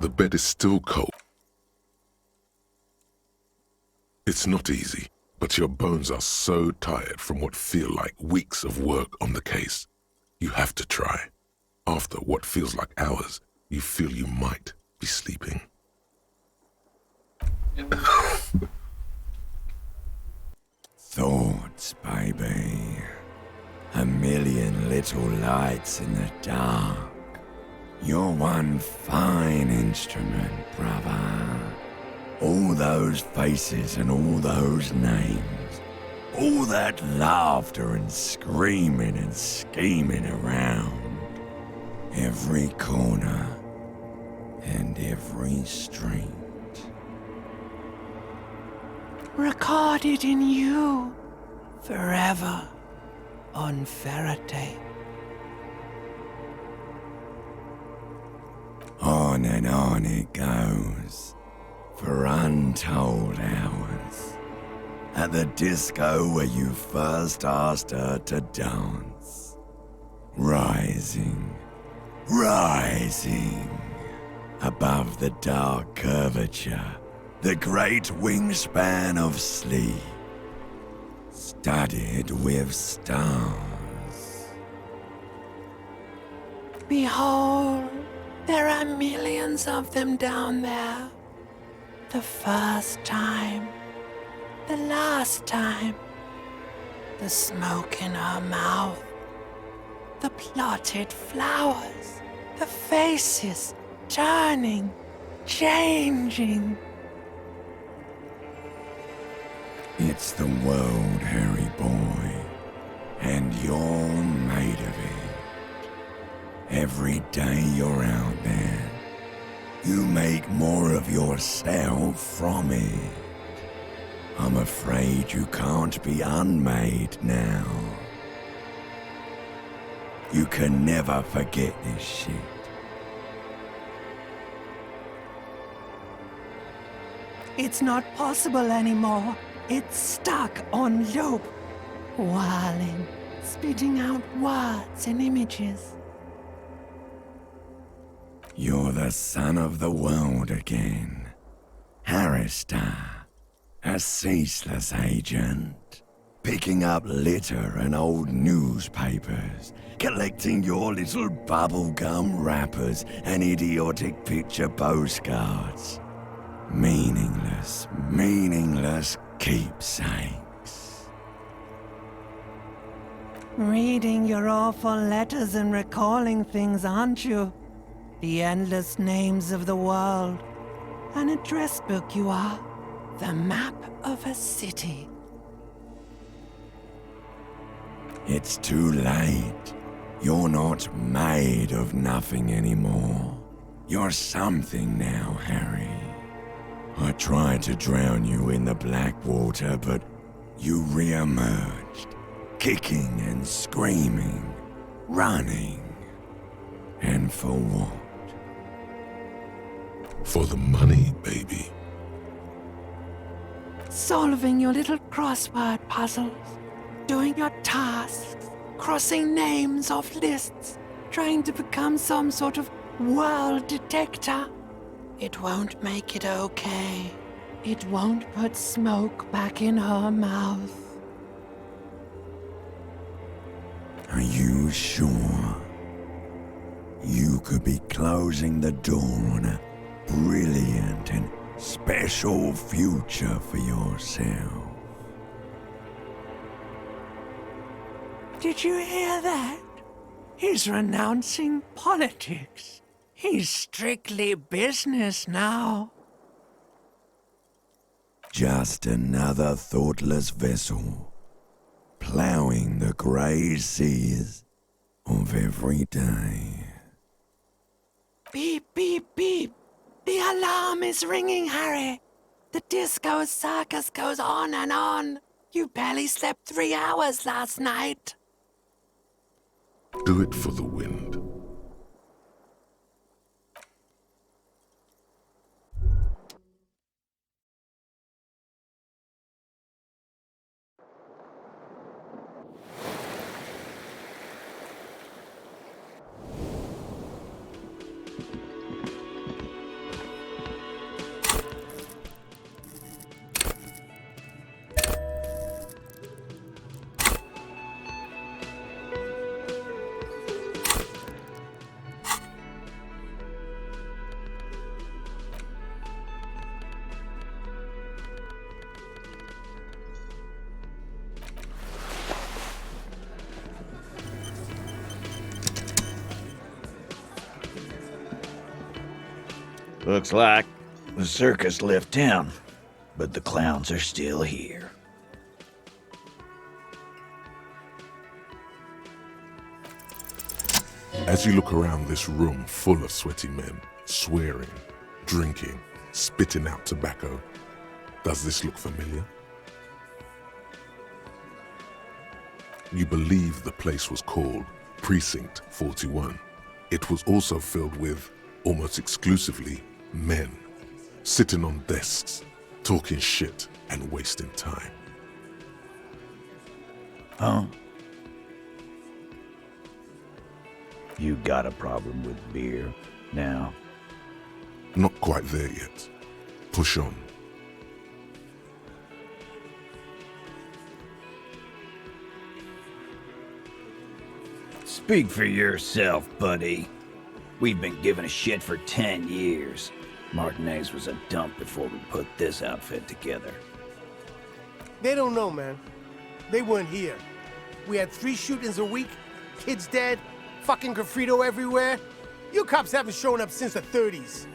The bed is still cold. It's not easy, but your bones are so tired from what feel like weeks of work on the case. You have to try. After what feels like hours, you feel you might be sleeping. Thoughts, baby. A million little lights in the dark. You're one fine instrument, brother. All those faces and all those names. All that laughter and screaming and scheming around. Every corner and every street. Recorded in you, forever, on Faraday. On and on it goes, for untold hours. At the disco where you first asked her to dance. Rising, rising, above the dark curvature, the great wingspan of sleep, studded with stars. Behold, there are millions of them down there. The first time, the last time, the smoke in her mouth, the plotted flowers, the faces turning, changing. It's the world, Harry boy, and you're made of it. Every day you're out there, you make more of yourself from it. I'm afraid you can't be unmade now. You can never forget this shit. It's not possible anymore. It's stuck on loop, whirling, spitting out words and images. You're the son of the world again. Harrister, a ceaseless agent. Picking up litter and old newspapers. Collecting your little bubblegum wrappers and idiotic picture postcards. Meaningless, meaningless keepsakes. Reading your awful letters and recalling things, aren't you? The endless names of the world. An address book you are. The map of a city. It's too late. You're not made of nothing anymore. You're something now, Harry. I tried to drown you in the black water, but you re-emerged, kicking and screaming, running. And for what? For the money, baby. Solving your little crossword puzzles. Doing your tasks. Crossing names off lists. Trying to become some sort of world detector. It won't make it okay. It won't put smoke back in her mouth. Are you sure? You could be closing the door on a brilliant and special future for yourself. Did you hear that? He's renouncing politics. He's strictly business now. Just another thoughtless vessel, plowing the grey seas of every day. Beep, beep, beep. The alarm is ringing, Harry. The disco circus goes on and on. You barely slept 3 hours last night. Do it for the wind. Looks like the circus left town, but the clowns are still here. As you look around this room full of sweaty men, swearing, drinking, spitting out tobacco, does this look familiar? You believe the place was called Precinct 41. It was also filled with, almost exclusively, men, sitting on desks, talking shit and wasting time. Huh? You got a problem with beer now? Not quite there yet. Push on. Speak for yourself, buddy. We've been giving a shit for 10 years. Martinez was a dump before we put this outfit together. They don't know, man. They weren't here. We had 3 shootings a week, kids dead, fucking graffito everywhere. You cops haven't shown up since the 30s.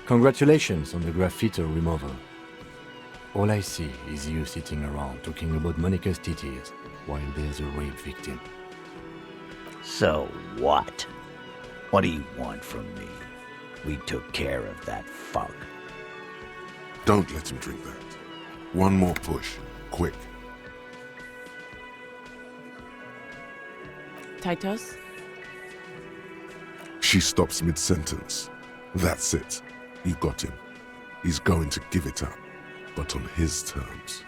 Congratulations on the graffiti removal. All I see is you sitting around talking about Monica's titties while there's a rape victim. So what? What do you want from me? We took care of that fuck. Don't let him drink that. One more push, quick. Titus? She stops mid-sentence. That's it. You got him. He's going to give it up, but on his terms.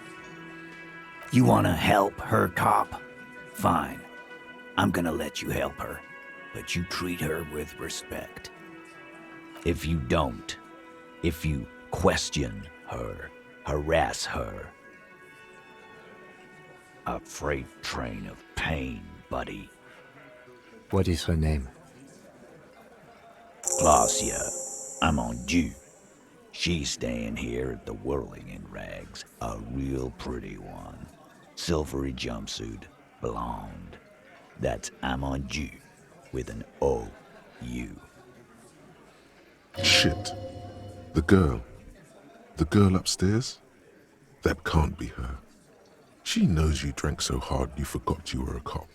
You wanna help her, cop? Fine. I'm gonna let you help her, but you treat her with respect. If you don't, if you question her, harass her, a freight train of pain, buddy. What is her name? Klaasje, I'm on due. She's staying here at the Whirling in Rags, a real pretty one. Silvery jumpsuit, blonde. That's I'm on due with an O-U. Shit. The girl. The girl upstairs? That can't be her. She knows you drank so hard you forgot you were a cop.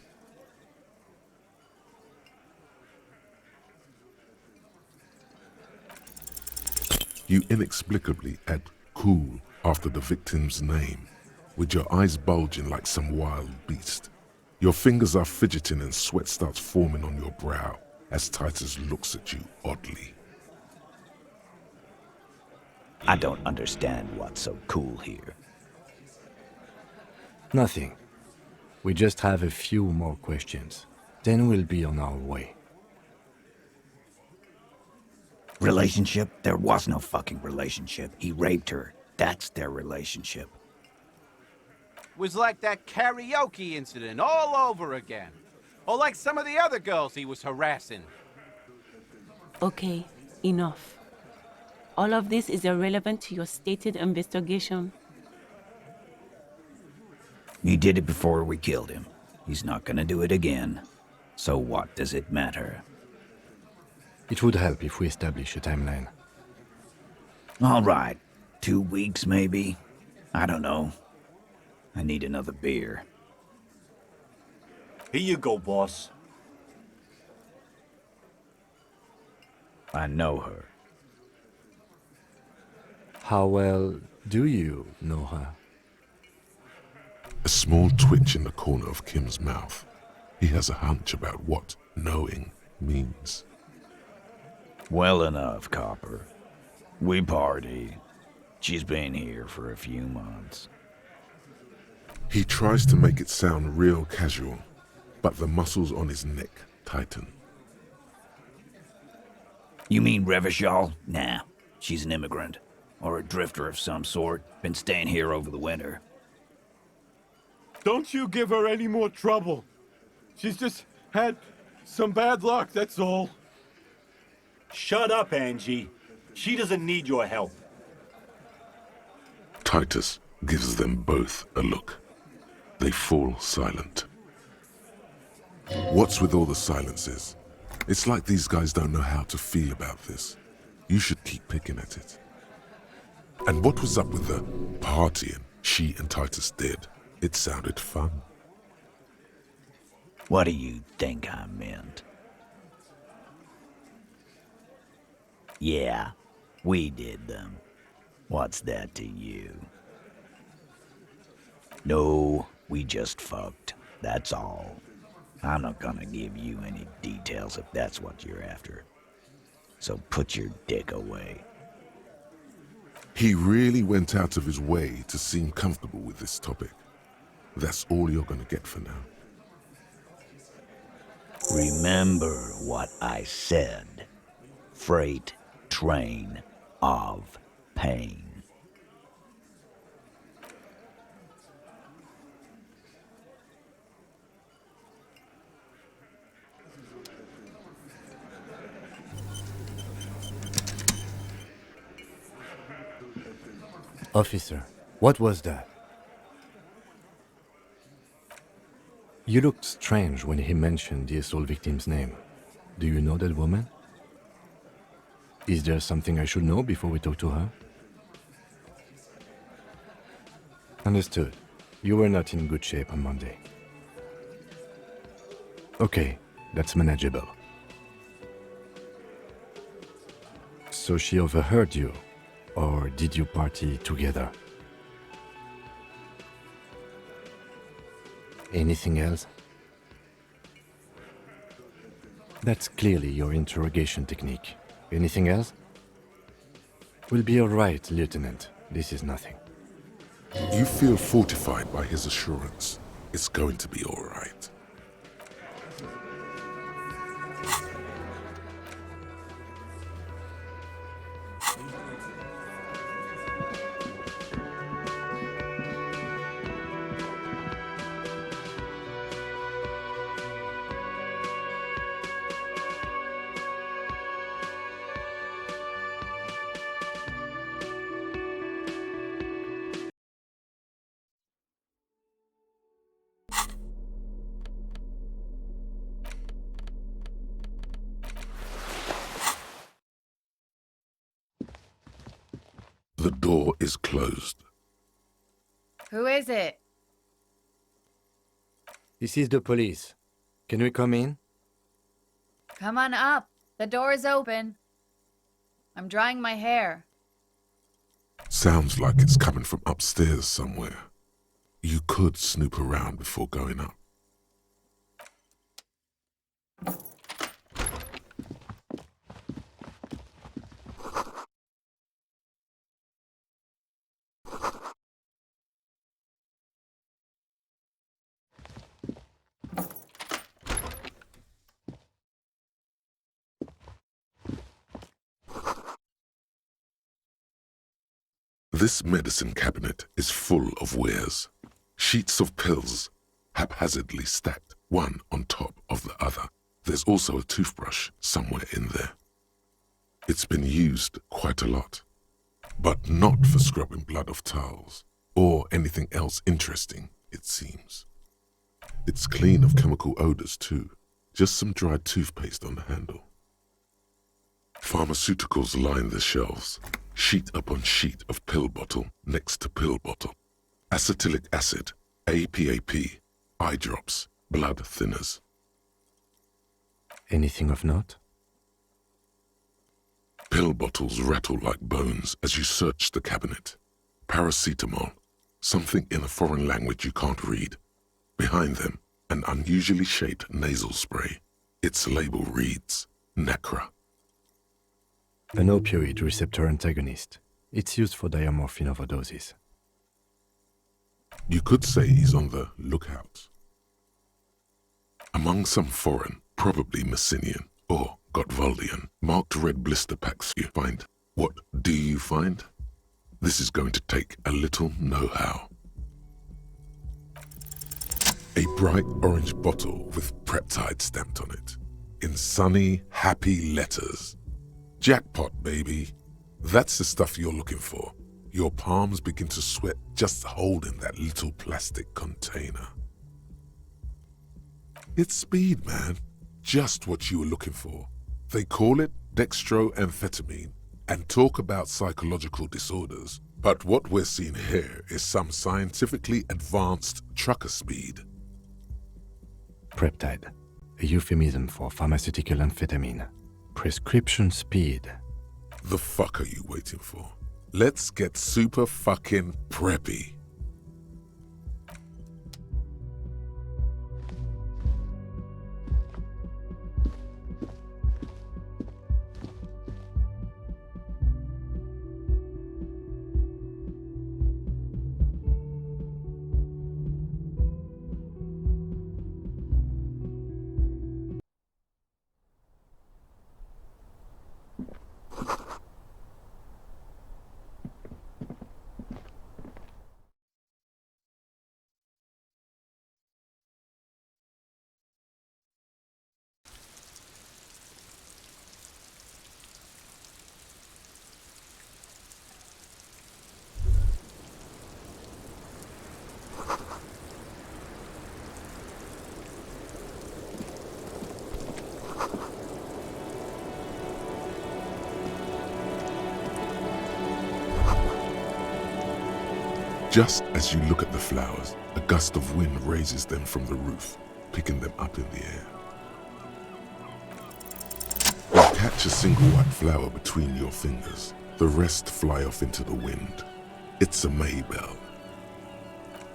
You inexplicably add cool after the victim's name, with your eyes bulging like some wild beast. Your fingers are fidgeting and sweat starts forming on your brow as Titus looks at you oddly. I don't understand what's so cool here. Nothing. We just have a few more questions. Then we'll be on our way. Relationship? There was no fucking relationship. He raped her. That's their relationship. Was like that karaoke incident all over again. Or like some of the other girls he was harassing. Okay, enough. All of this is irrelevant to your stated investigation. He did it before we killed him. He's not gonna do it again. So what does it matter? It would help if we establish a timeline. All right. 2 weeks, maybe? I don't know. I need another beer. Here you go, boss. I know her. How well do you know her? A small twitch in the corner of Kim's mouth. He has a hunch about what knowing means. Well enough, Copper. We party. She's been here for a few months. He tries to make it sound real casual, but the muscles on his neck tighten. You mean Revachol? Nah, she's an immigrant. Or a drifter of some sort. Been staying here over the winter. Don't you give her any more trouble. She's just had some bad luck, that's all. Shut up, Angie. She doesn't need your help. Titus gives them both a look. They fall silent. What's with all the silences? It's like these guys don't know how to feel about this. You should keep picking at it. And what was up with the partying she and Titus did? It sounded fun. What do you think I meant? Yeah, we did them. What's that to you? No, we just fucked. That's all. I'm not gonna give you any details if that's what you're after. So put your dick away. He really went out of his way to seem comfortable with this topic. That's all you're gonna get for now. Remember what I said. Freight train of pain. Officer, what was that? You looked strange when he mentioned the assault victim's name. Do you know that woman? Is there something I should know before we talk to her? Understood. You were not in good shape on Monday. Okay, that's manageable. So she overheard you, or did you party together? Anything else? That's clearly your interrogation technique. Anything else? We'll be all right, Lieutenant. This is nothing. You feel fortified by his assurance. It's going to be all right. The door is closed. Who is it? This is the police. Can we come in? Come on up. The door is open. I'm drying my hair. Sounds like it's coming from upstairs somewhere. You could snoop around before going up. This medicine cabinet is full of wares. Sheets of pills, haphazardly stacked, one on top of the other. There's also a toothbrush somewhere in there. It's been used quite a lot, but not for scrubbing blood off towels, or anything else interesting, it seems. It's clean of chemical odors too, just some dried toothpaste on the handle. Pharmaceuticals line the shelves, sheet upon sheet of pill bottle next to pill bottle. Acetylic acid, APAP, eye drops, blood thinners. Anything of note? Pill bottles rattle like bones as you search the cabinet. Paracetamol, something in a foreign language you can't read. Behind them, an unusually shaped nasal spray. Its label reads, Nacra. An opioid receptor antagonist. It's used for diamorphine overdoses. You could say he's on the lookout. Among some foreign, probably Messinian or Gotwaldian, marked red blister packs you find. What do you find? This is going to take a little know-how. A bright orange bottle with Preptide stamped on it, in sunny, happy letters. Jackpot, baby. That's the stuff you're looking for. Your palms begin to sweat just holding that little plastic container. It's speed, man. Just what you were looking for. They call it dextroamphetamine. and talk about psychological disorders, but what we're seeing here is some scientifically advanced trucker speed. Preptide, a euphemism for pharmaceutical amphetamine. Prescription speed. The fuck are you waiting for? Let's get super fucking preppy. Just as you look at the flowers, a gust of wind raises them from the roof, picking them up in the air. You catch a single white flower between your fingers. The rest fly off into the wind. It's a Maybell.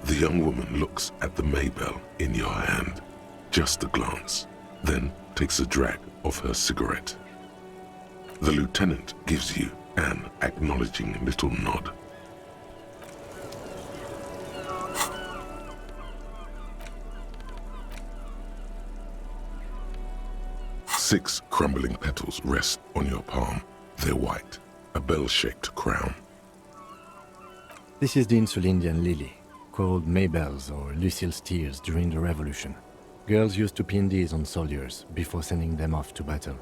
The young woman looks at the Maybell in your hand, just a glance, then takes a drag of her cigarette. The lieutenant gives you an acknowledging little nod. Six crumbling petals rest on your palm. They're white, a bell-shaped crown. This is the Insulindian lily, called Maybells or Lucille's tears during the Revolution. Girls used to pin these on soldiers before sending them off to battle.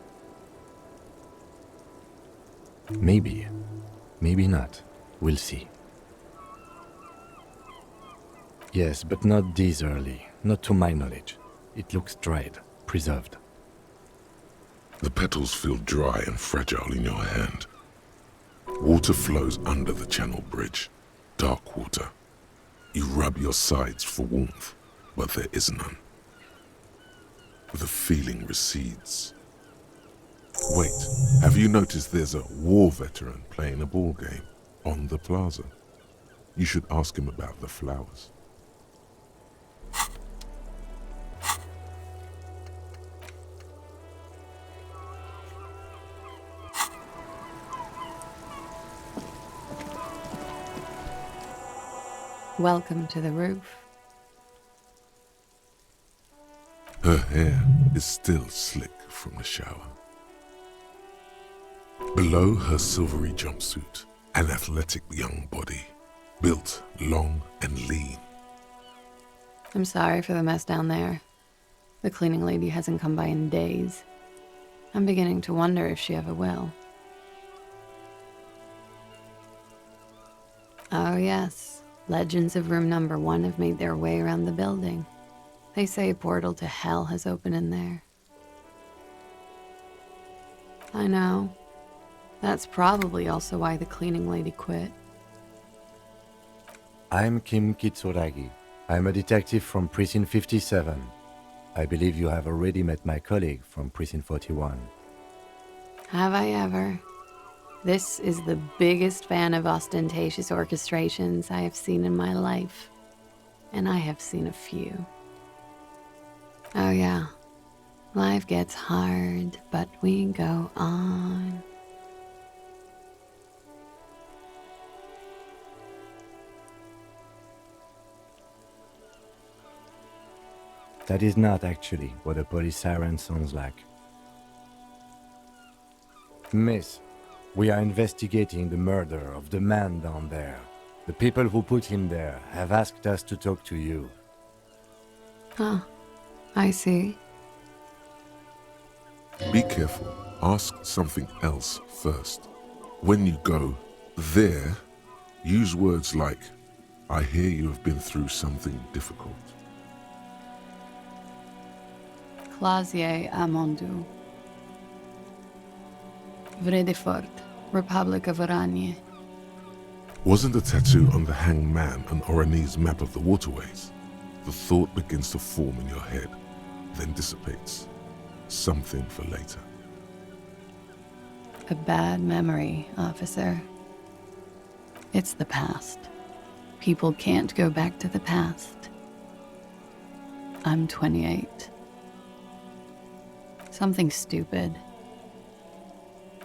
Maybe, maybe not. We'll see. Yes, but not this early. Not to my knowledge. It looks dried, preserved. The petals feel dry and fragile in your hand. Water flows under the channel bridge. Dark water. You rub your sides for warmth, but there is none. The feeling recedes. Wait, have you noticed there's a war veteran playing a ball game on the plaza? You should ask him about the flowers. Welcome to the roof. Her hair is still slick from the shower. Below her silvery jumpsuit, an athletic young body, built long and lean. I'm sorry for the mess down there. The cleaning lady hasn't come by in days. I'm beginning to wonder if she ever will. Oh yes. Legends of room number 1 have made their way around the building. They say a portal to hell has opened in there. I know. That's probably also why the cleaning lady quit. I'm Kim Kitsuragi. I'm a detective from Precinct 57. I believe you have already met my colleague from Precinct 41. Have I ever? This is the biggest fan of ostentatious orchestrations I have seen in my life. And I have seen a few. Oh yeah. Life gets hard, but we go on. That is not actually what a police siren sounds like. Miss, we are investigating the murder of the man down there. The people who put him there have asked us to talk to you. Huh. I see. Be careful. Ask something else first. When you go there, use words like, I hear you have been through something difficult. Klaasje Amondu. Vredefort. Republic of Oranje. Wasn't the tattoo on the hanged man an Oranese map of the waterways? The thought begins to form in your head, then dissipates. Something for later. A bad memory, officer. It's the past. People can't go back to the past. I'm 28. Something stupid.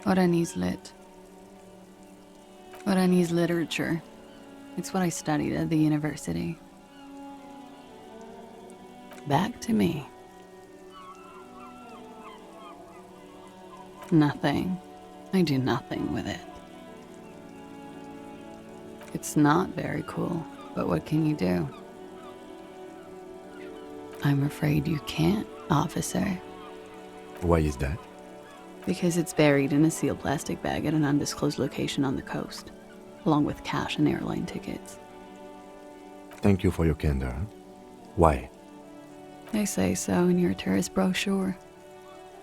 Oranese lit. Oranese literature. It's what I studied at the university. Back to me. Nothing. I do nothing with it. It's not very cool, but what can you do? I'm afraid you can't, officer. Why is that? Because it's buried in a sealed plastic bag at an undisclosed location on the coast, along with cash and airline tickets. Thank you for your candor. Why? They say so in your tourist brochure.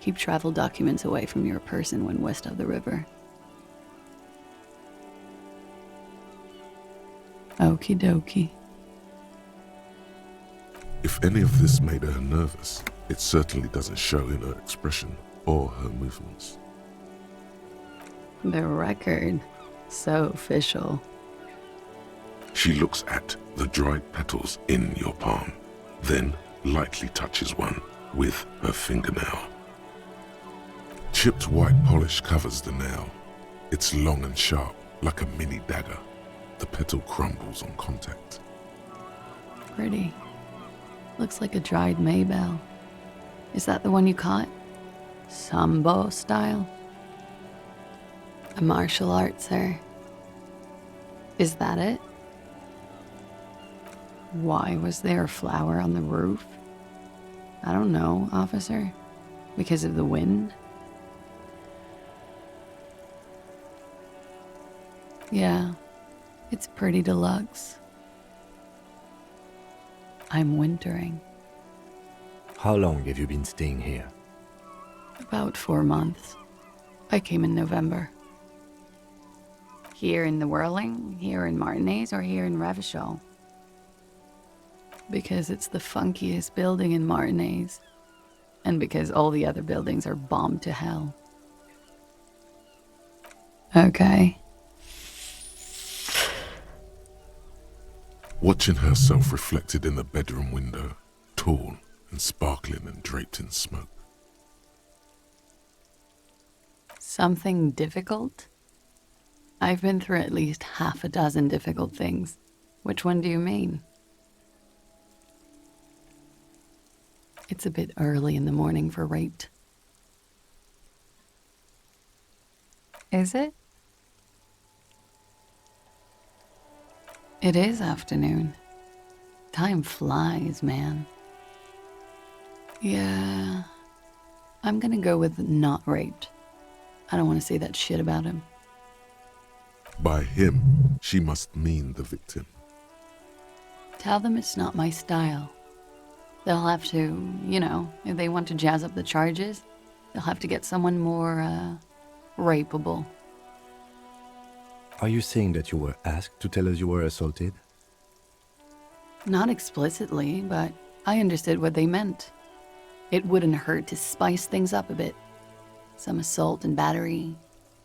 Keep travel documents away from your person when west of the river. Okie dokie. If any of this made her nervous, it certainly doesn't show in her expression or her movements. The record. So official. She looks at the dried petals in your palm, then lightly touches one with her fingernail. Chipped white polish covers the nail. It's long and sharp, like a mini dagger. The petal crumbles on contact. Pretty. Looks like a dried maybell. Is that the one you caught? Sambo style? A martial art, sir. Is that it? Why was there a flower on the roof? I don't know, officer. Because of the wind? Yeah, it's pretty deluxe. I'm wintering. How long have you been staying here? About 4 months. I came in November. Here in the Whirling, here in Martinez, or here in Revachol? Because it's the funkiest building in Martinez, and because all the other buildings are bombed to hell. Okay. Watching herself reflected in the bedroom window, tall and sparkling and draped in smoke. Something difficult? I've been through at least half a dozen difficult things. Which one do you mean? It's a bit early in the morning for rate. Is it? It is afternoon. Time flies, man. Yeah, I'm gonna go with not raped. I don't want to say that shit about him. By him, she must mean the victim. Tell them it's not my style. They'll have to, if they want to jazz up the charges, they'll have to get someone more, rapeable. Are you saying that you were asked to tell us you were assaulted? Not explicitly, but I understood what they meant. It wouldn't hurt to spice things up a bit. Some assault and battery.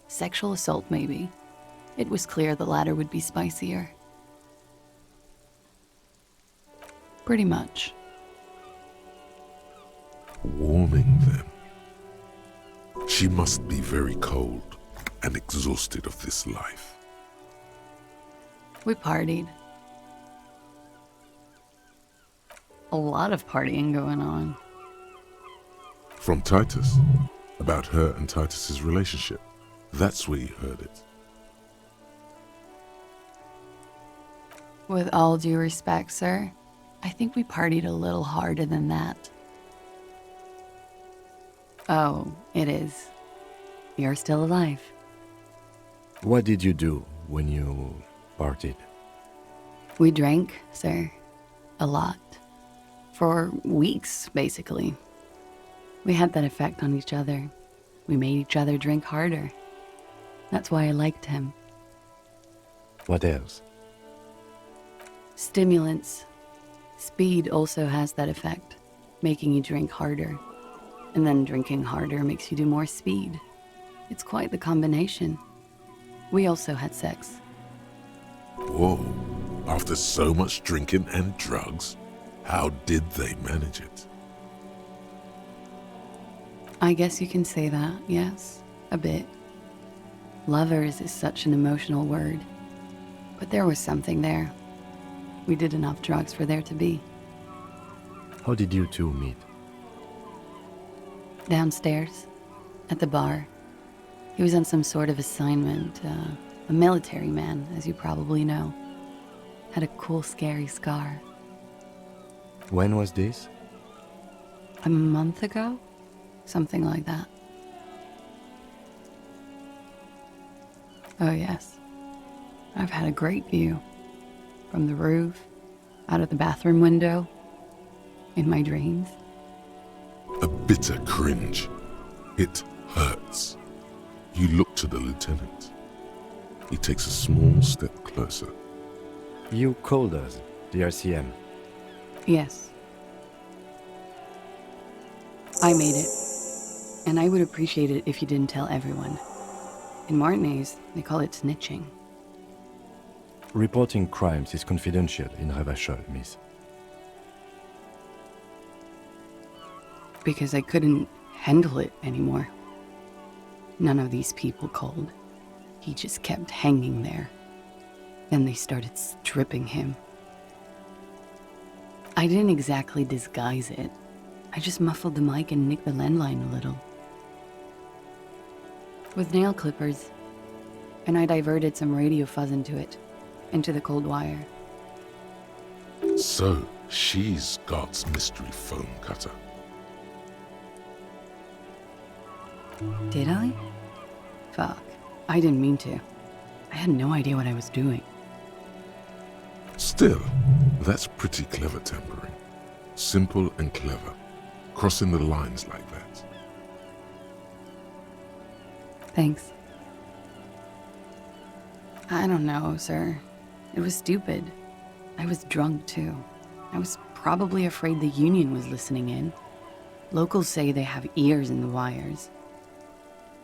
Sexual assault, maybe. It was clear the latter would be spicier. Pretty much. Warming them. She must be very cold and exhausted of this life. We partied. A lot of partying going on. From Titus, about her and Titus's relationship. That's where you heard it. With all due respect, sir, I think we partied a little harder than that. Oh, it is. You're still alive. What did you do when you partied? We drank, sir. A lot. For weeks, basically. We had that effect on each other. We made each other drink harder. That's why I liked him. What else? Stimulants. Speed also has that effect, making you drink harder. And then drinking harder makes you do more speed. It's quite the combination. We also had sex. Whoa. After so much drinking and drugs, how did they manage it? I guess you can say that, yes, a bit. Lovers is such an emotional word. But there was something there. We did enough drugs for there to be. How did you two meet? Downstairs, at the bar. He was on some sort of assignment, a military man, as you probably know. Had a cool, scary scar. When was this? A month ago? Something like that. Oh yes. I've had a great view. From the roof, out of the bathroom window, in my dreams. A bitter cringe. It hurts. You look to the lieutenant. He takes a small step closer. You called us, the RCM. Yes. I made it. And I would appreciate it if you didn't tell everyone. In Martinez, they call it snitching. Reporting crimes is confidential in Revachol, miss. Because I couldn't handle it anymore. None of these people called. He just kept hanging there. Then they started stripping him. I didn't exactly disguise it. I just muffled the mic and nicked the landline a little. With nail clippers. And I diverted some radio fuzz into it. Into the cold wire. So, she's God's mystery phone cutter. Did I? Fuck. I didn't mean to. I had no idea what I was doing. Still, that's pretty clever tampering. Simple and clever. Crossing the lines like that. Thanks. I don't know, sir. It was stupid. I was drunk, too. I was probably afraid the Union was listening in. Locals say they have ears in the wires.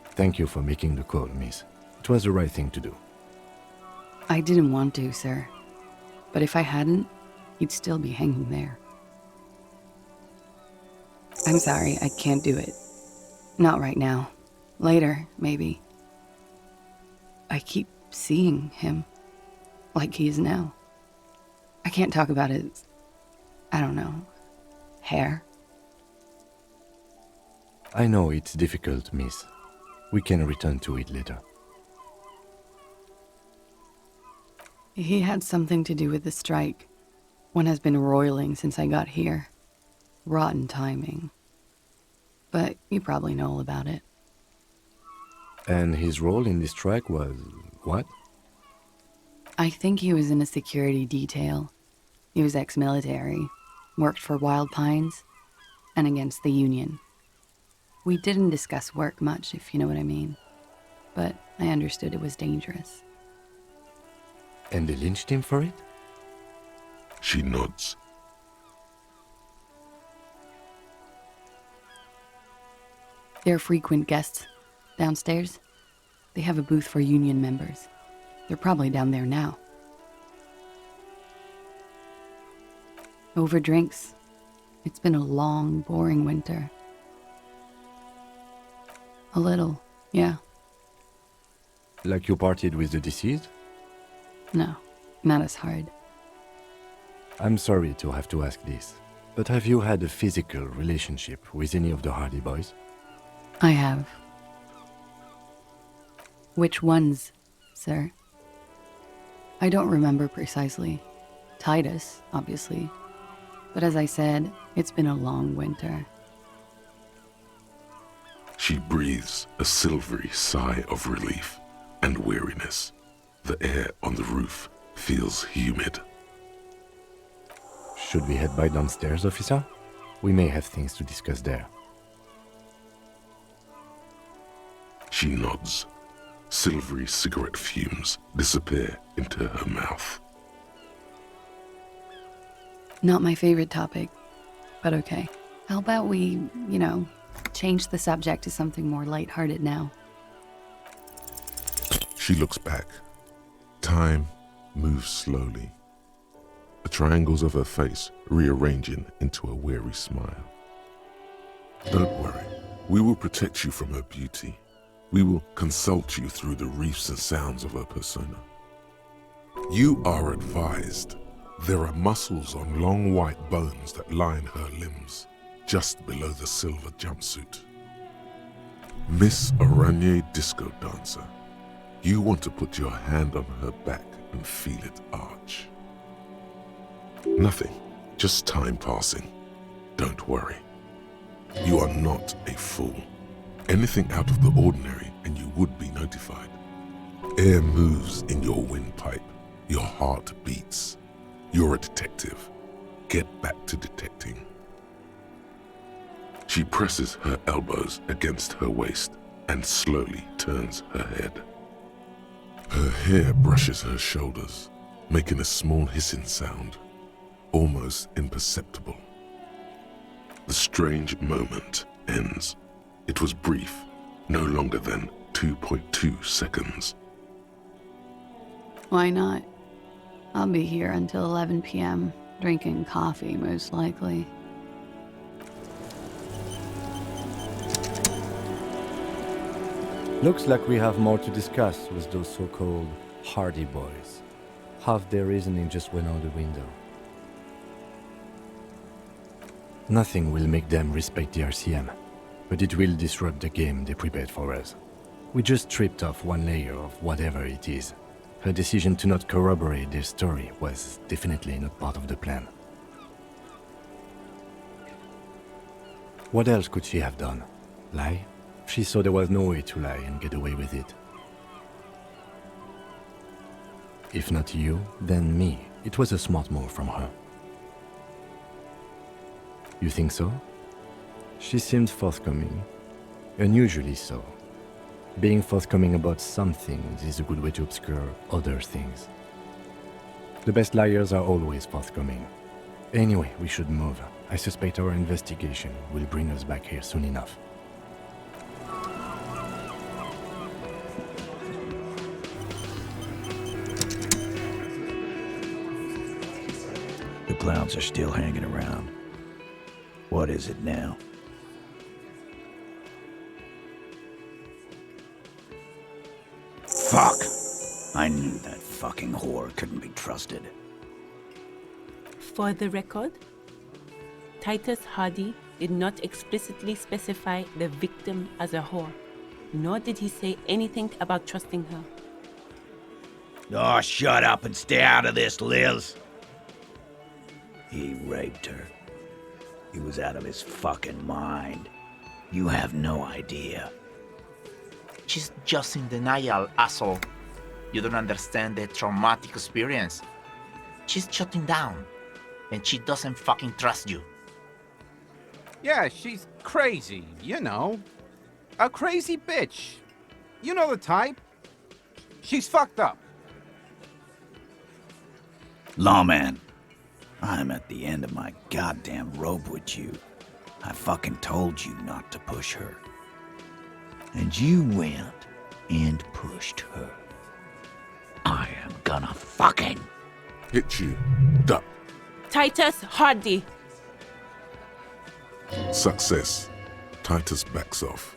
Thank you for making the call, miss. It was the right thing to do. I didn't want to, sir. But if I hadn't, he'd still be hanging there. I'm sorry, I can't do it. Not right now. Later, maybe. I keep seeing him. Like he is now. I can't talk about his, I don't know, hair. I know it's difficult, miss. We can return to it later. He had something to do with the strike. One has been roiling since I got here. Rotten timing. But you probably know all about it. And his role in this strike was what? I think he was in a security detail. He was ex-military, worked for Wild Pines, and against the Union. We didn't discuss work much, if you know what I mean. But I understood it was dangerous. And they lynched him for it? She nods. They're frequent guests downstairs. They have a booth for Union members. They're probably down there now. Over drinks. It's been a long, boring winter. A little, yeah. Like you partied with the deceased? No, not as hard. I'm sorry to have to ask this, but have you had a physical relationship with any of the Hardie boys? I have. Which ones, sir? I don't remember precisely. Titus, obviously. But as I said, it's been a long winter. She breathes a silvery sigh of relief and weariness. The air on the roof feels humid. Should we head by downstairs, officer? We may have things to discuss there. She nods. Silvery cigarette fumes disappear into her mouth. Not my favorite topic, but okay. How about we, change the subject to something more lighthearted now? She looks back. Time moves slowly. The triangles of her face rearranging into a weary smile. Don't worry. We will protect you from her beauty. We will consult you through the reefs and sounds of her persona. You are advised. There are muscles on long white bones that line her limbs, just below the silver jumpsuit. Miss Oranje Disco Dancer, you want to put your hand on her back and feel it arch. Nothing, just time passing. Don't worry. You are not a fool. Anything out of the ordinary and you would be notified. Air moves in your windpipe. Your heart beats. You're a detective. Get back to detecting. She presses her elbows against her waist and slowly turns her head. Her hair brushes her shoulders, making a small hissing sound, almost imperceptible. The strange moment ends. It was brief, no longer than 2.2 seconds. Why not? I'll be here until 11 p.m., drinking coffee, most likely. Looks like we have more to discuss with those so-called Hardie boys. Half their reasoning just went out the window. Nothing will make them respect the RCM, but it will disrupt the game they prepared for us. We just stripped off one layer of whatever it is. Her decision to not corroborate their story was definitely not part of the plan. What else could she have done? Lie? She saw there was no way to lie and get away with it. If not you, then me. It was a smart move from her. You think so? She seemed forthcoming. Unusually so. Being forthcoming about some things is a good way to obscure other things. The best liars are always forthcoming. Anyway, we should move. I suspect our investigation will bring us back here soon enough. The clowns are still hanging around. What is it now? Fuck! I knew that fucking whore couldn't be trusted. For the record, Titus Hardie did not explicitly specify the victim as a whore, nor did he say anything about trusting her. Oh, shut up and stay out of this, Liz. He raped her. He was out of his fucking mind. You have no idea. She's just in denial, asshole. You don't understand the traumatic experience. She's shutting down, and she doesn't fucking trust you. Yeah, she's crazy, you know. A crazy bitch. You know the type. She's fucked up. Lawman, I'm at the end of my goddamn rope with you. I fucking told you not to push her. And you went and pushed her. I am gonna fucking... Hit you. Duck. Titus Hardie! Success. Titus backs off.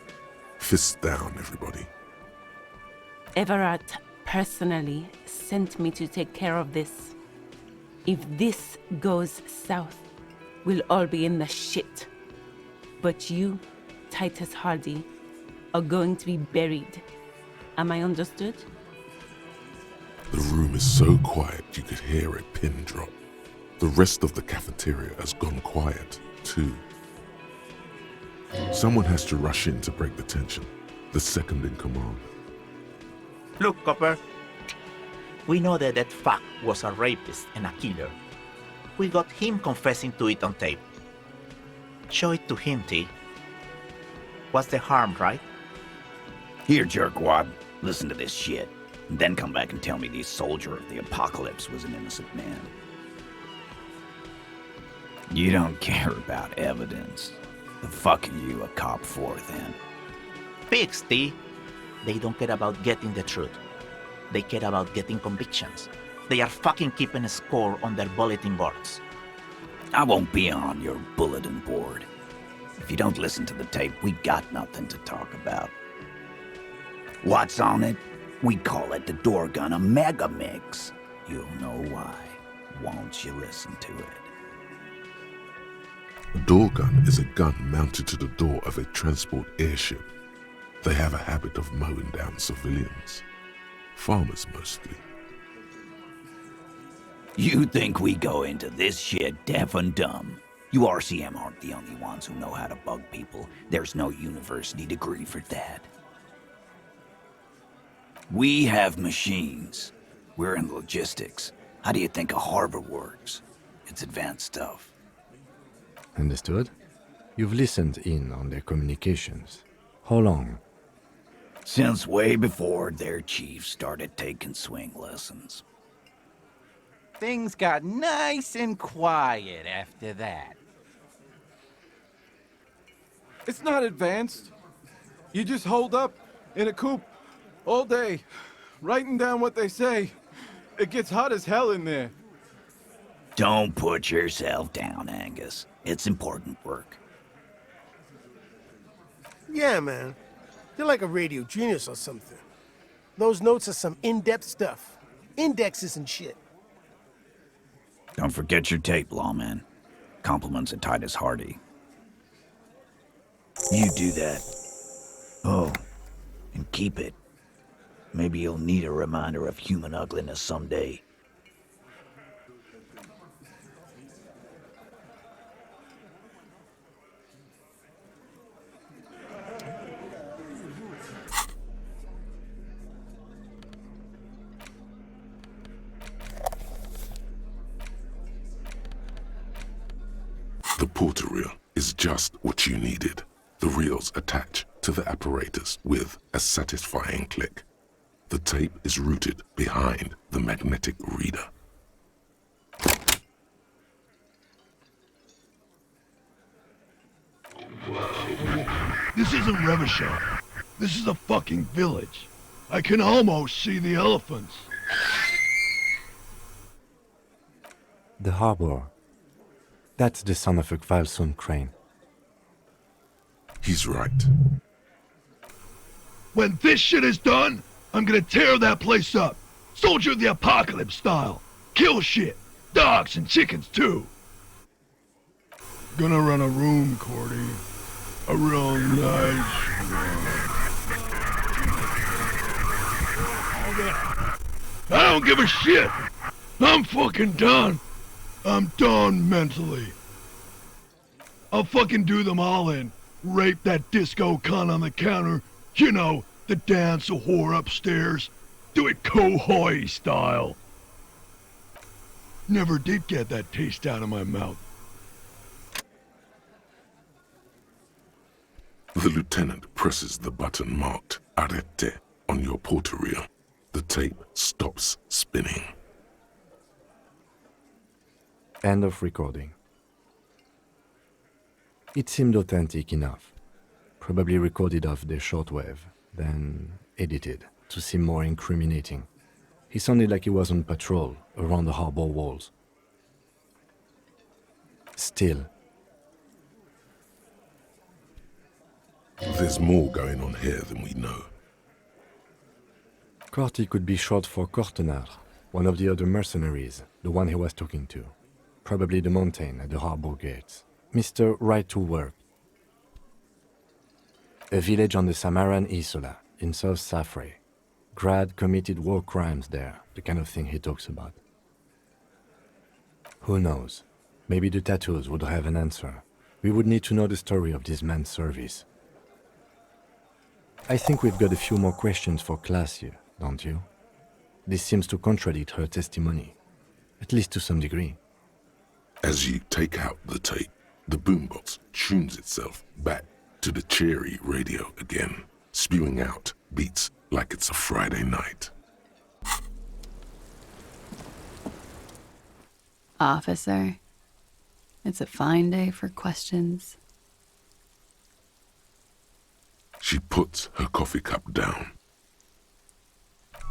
Fists down, everybody. Everett personally sent me to take care of this. If this goes south, we'll all be in the shit. But you, Titus Hardie, are going to be buried. Am I understood? The room is so quiet you could hear a pin drop. The rest of the cafeteria has gone quiet, too. Someone has to rush in to break the tension. The second in command. Look, Copper. We know that that fuck was a rapist and a killer. We got him confessing to it on tape. Show it to him, T. What's the harm, right? Here, jerkwad. Listen to this shit, and then come back and tell me the soldier of the apocalypse was an innocent man. You don't care about evidence. The fuck are you a cop for, then? Pigs, T. They don't care about getting the truth. They care about getting convictions. They are fucking keeping a score on their bulletin boards. I won't be on your bulletin board. If you don't listen to the tape, we got nothing to talk about. What's on it? We call it the Doorgunner Megamix. You'll know why. Won't you listen to it? A door gun is a gun mounted to the door of a transport airship. They have a habit of mowing down civilians. Farmers mostly. You think we go into this shit deaf and dumb? You RCM aren't the only ones who know how to bug people. There's no university degree for that. We have machines. We're in logistics. How do you think a harbor works? It's advanced stuff. Understood? You've listened in on their communications. How long? Since way before their chief started taking swing lessons. Things got nice and quiet after that. It's not advanced. You just hold up in a coop all day, writing down what they say. It gets hot as hell in there. Don't put yourself down, Angus. It's important work. Yeah, man. You're like a radio genius or something. Those notes are some in-depth stuff. Indexes and shit. Don't forget your tape, lawman. Compliments of Titus Hardie. You do that. Oh, and keep it. Maybe you'll need a reminder of human ugliness someday. The porter reel is just what you needed. The reels attach to the apparatus with a satisfying click. The tape is routed behind the magnetic reader. This isn't Revachon. This is a fucking village. I can almost see the elephants. The harbor. That's the son of a Kvalson crane. He's right. When this shit is done, I'm gonna tear that place up. Soldier of the Apocalypse style. Kill shit. Dogs and chickens too. Gonna run a room, Cordy. A real nice I don't give a shit. I'm fucking done. I'm done mentally. I'll fucking do them all in. Rape that disco cunt on the counter. You know, the dance a whore upstairs. Do it Kohoi style. Never did get that taste out of my mouth. The lieutenant presses the button marked Arrête on your porter reel. The tape stops spinning. End of recording. It seemed authentic enough. Probably recorded off the shortwave, then edited to seem more incriminating. He sounded like he was on patrol around the harbor walls. Still, there's more going on here than we know. Corty could be short for Cortenard, one of the other mercenaries, the one he was talking to. Probably the mountain at the harbor gates. Mr. Right to Work. A village on the Samaran Isola, in South Safre. Grad committed war crimes there, the kind of thing he talks about. Who knows? Maybe the tattoos would have an answer. We would need to know the story of this man's service. I think we've got a few more questions for Klaasje, don't you? This seems to contradict her testimony, at least to some degree. As you take out the tape, the boombox tunes itself back to the cheery radio again, spewing out beats like it's a Friday night. Officer, it's a fine day for questions. She puts her coffee cup down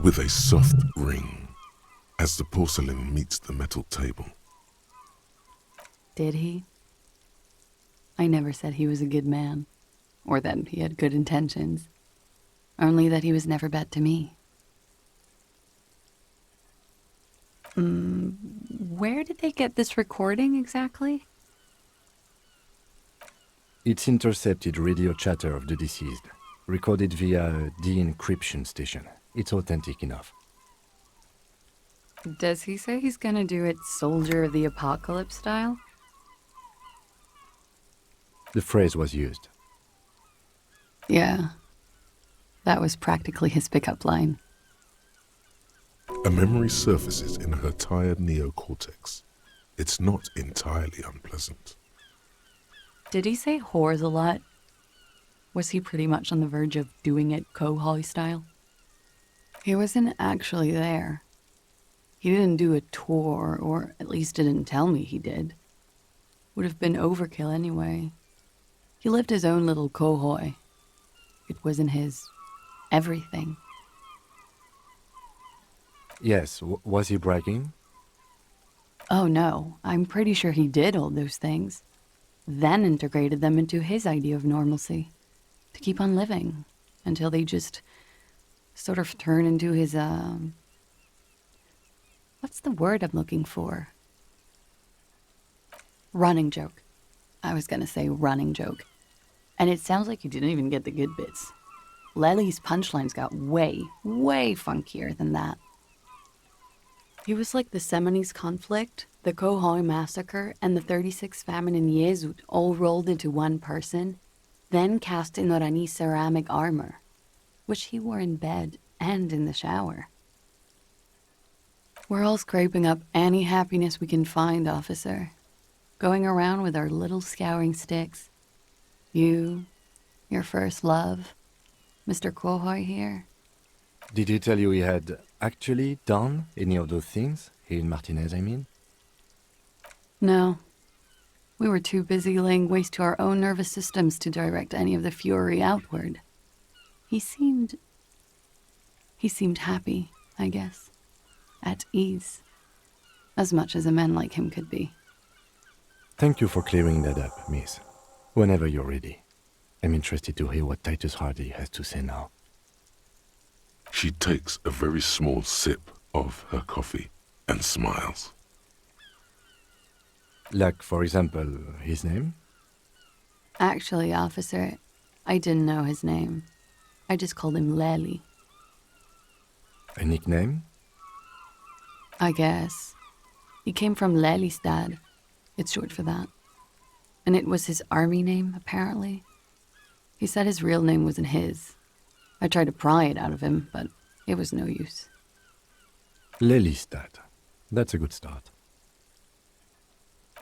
with a soft ring as the porcelain meets the metal table. Did he? I never said he was a good man, or that he had good intentions, only that he was never bad to me. Where did they get this recording exactly? It's intercepted radio chatter of the deceased, recorded via a de-encryption station. It's authentic enough. Does he say he's gonna do it Soldier of the Apocalypse style? The phrase was used. Yeah. That was practically his pickup line. A memory surfaces in her tired neocortex. It's not entirely unpleasant. Did he say whores a lot? Was he pretty much on the verge of doing it Kohoi style? He wasn't actually there. He didn't do a tour, or at least didn't tell me he did. Would have been overkill anyway. He lived his own little Kohoi. It wasn't his everything. Yes, was he bragging? Oh no, I'm pretty sure he did all those things. Then integrated them into his idea of normalcy. To keep on living. Until they just sort of turn into his, what's the word I'm looking for? Running joke. I was gonna say running joke. And it sounds like you didn't even get the good bits. Lely's punchlines got way, way funkier than that. He was like the Seminoles conflict, the Kohoi massacre, and the 36 famine in Yezut all rolled into one person, then cast in Orani's ceramic armor, which he wore in bed and in the shower. We're all scraping up any happiness we can find, officer. Going around with our little scouring sticks. You, your first love, Mr. Kohoi here. Did he tell you he had actually done any of those things? Here in Martinez, I mean? No. We were too busy laying waste to our own nervous systems to direct any of the fury outward. He seemed happy, I guess. At ease. As much as a man like him could be. Thank you for clearing that up, miss. Whenever you're ready. I'm interested to hear what Titus Hardie has to say now. She takes a very small sip of her coffee and smiles. Like, for example, his name? Actually, officer, I didn't know his name. I just called him Lely. A nickname? I guess. He came from Lelystad. It's short for that. And it was his army name, apparently. He said his real name wasn't his. I tried to pry it out of him, but it was no use. Lelystad. That's a good start.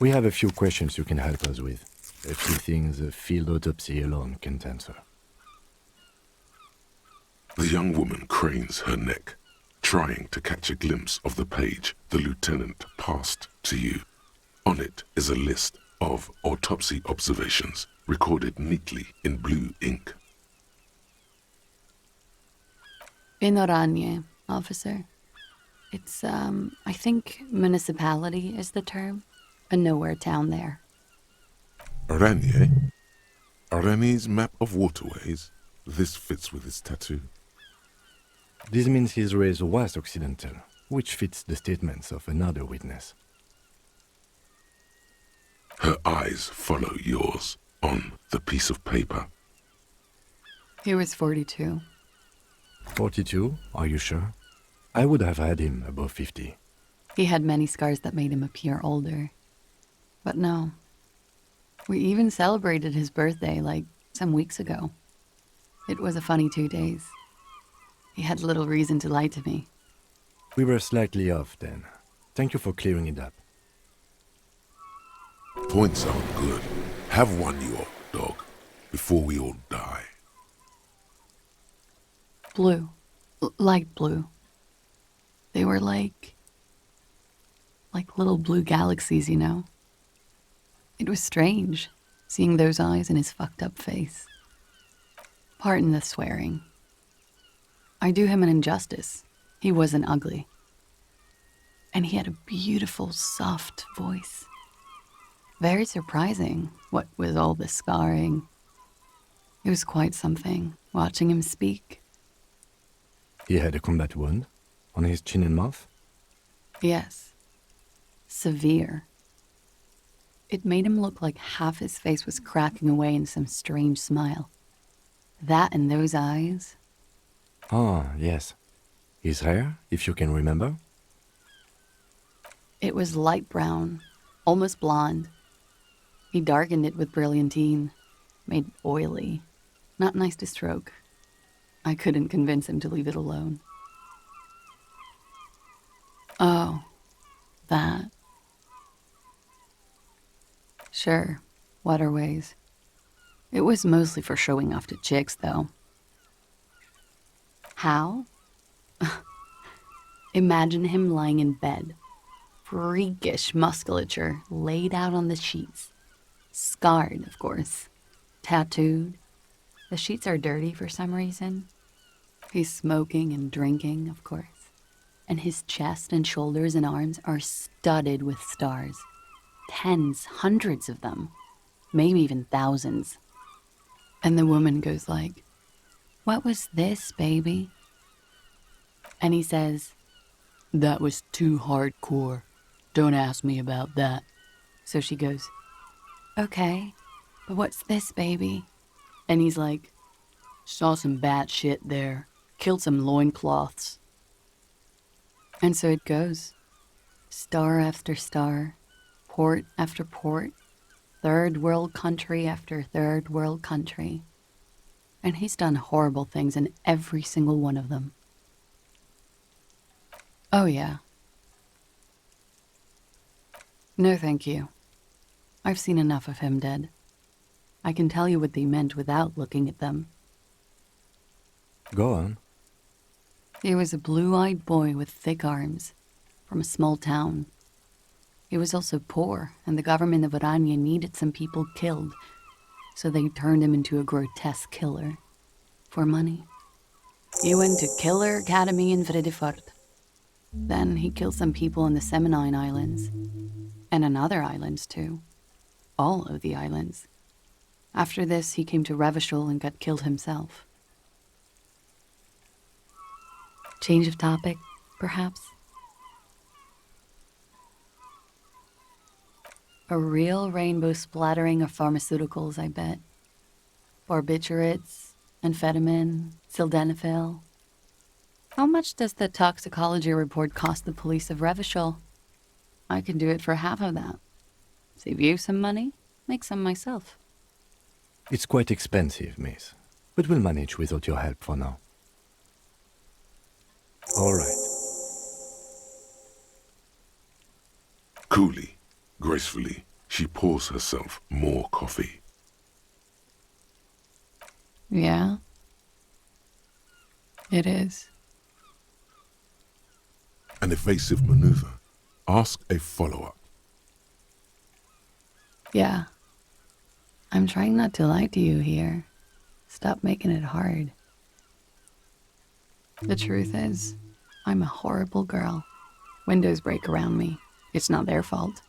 We have a few questions you can help us with. A few things a field autopsy alone can't answer. The young woman cranes her neck, trying to catch a glimpse of the page the lieutenant passed to you. On it is a list of autopsy observations recorded neatly in blue ink. In Oranje, officer. It's, I think municipality is the term. A nowhere town there. Oranje? Oranje's map of waterways? This fits with his tattoo. This means his race was Occidental, which fits the statements of another witness. Her eyes follow yours on the piece of paper. He was 42. 42? Are you sure? I would have had him above 50. He had many scars that made him appear older. But no. We even celebrated his birthday, like, some weeks ago. It was a funny 2 days. He had little reason to lie to me. We were slightly off then. Thank you for clearing it up. Points are good. Have one, you old dog, before we all die. Blue, Light blue. They were like little blue galaxies, you know? It was strange, seeing those eyes in his fucked up face. Pardon the swearing. I do him an injustice. He wasn't ugly. And he had a beautiful, soft voice. Very surprising, what with all the scarring. It was quite something, watching him speak. He had a combat wound on his chin and mouth? Yes. Severe. It made him look like half his face was cracking away in some strange smile. That and those eyes. Ah, yes. His hair, if you can remember? It was light brown, almost blonde. He darkened it with brilliantine, made it oily. Not nice to stroke. I couldn't convince him to leave it alone. Oh, that. Sure, waterways. It was mostly for showing off to chicks, though. How? Imagine him lying in bed. Freakish musculature laid out on the sheets. Scarred, of course. Tattooed. The sheets are dirty for some reason. He's smoking and drinking, of course. And his chest and shoulders and arms are studded with stars. Tens, hundreds of them. Maybe even thousands. And the woman goes like, "What was this, baby?" And he says, "That was too hardcore. Don't ask me about that." So she goes, "Okay, but what's this, baby?" And he's like, "Saw some bat shit there. Killed some loincloths." And so it goes. Star after star. Port after port. Third world country after third world country. And he's done horrible things in every single one of them. Oh, yeah. No, thank you. I've seen enough of him dead. I can tell you what they meant without looking at them. Go on. He was a blue-eyed boy with thick arms, from a small town. He was also poor, and the government of Oranje needed some people killed, so they turned him into a grotesque killer. For money. He went to Killer Academy in Vredefort. Then he killed some people in the Seminine Islands. And on other islands, too. All of the islands. After this, he came to Revachol and got killed himself. Change of topic, perhaps? A real rainbow splattering of pharmaceuticals, I bet. Barbiturates, amphetamine, sildenafil. How much does the toxicology report cost the police of Revachol? I can do it for half of that. Save you some money, make some myself. It's quite expensive, miss, but we'll manage without your help for now. All right. Coolly, gracefully, she pours herself more coffee. Yeah? It is. An evasive maneuver. Ask a follow-up. Yeah. I'm trying not to lie to you here. Stop making it hard. The truth is, I'm a horrible girl. Windows break around me. It's not their fault.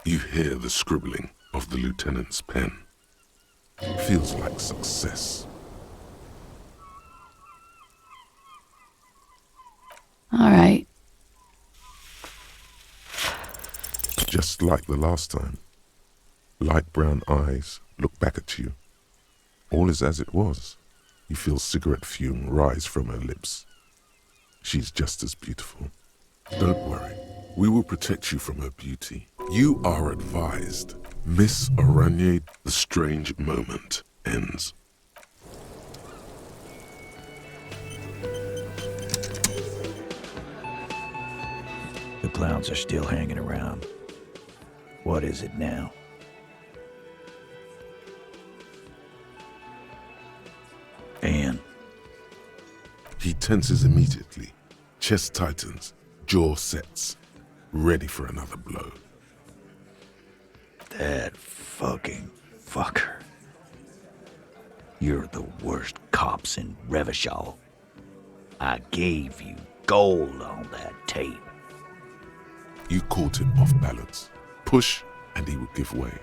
You hear the scribbling of the lieutenant's pen. Feels like success. All right. Just like the last time. Light brown eyes look back at you. All is as it was. You feel cigarette fume rise from her lips. She's just as beautiful. Don't worry. We will protect you from her beauty. You are advised. Miss Oranje, the strange moment ends. The clowns are still hanging around. What is it now? He He tenses immediately, chest tightens, jaw sets, ready for another blow. That fucking fucker. You're the worst cops in Revachol. I gave you gold on that tape. You caught him off balance. Push, and he would give way.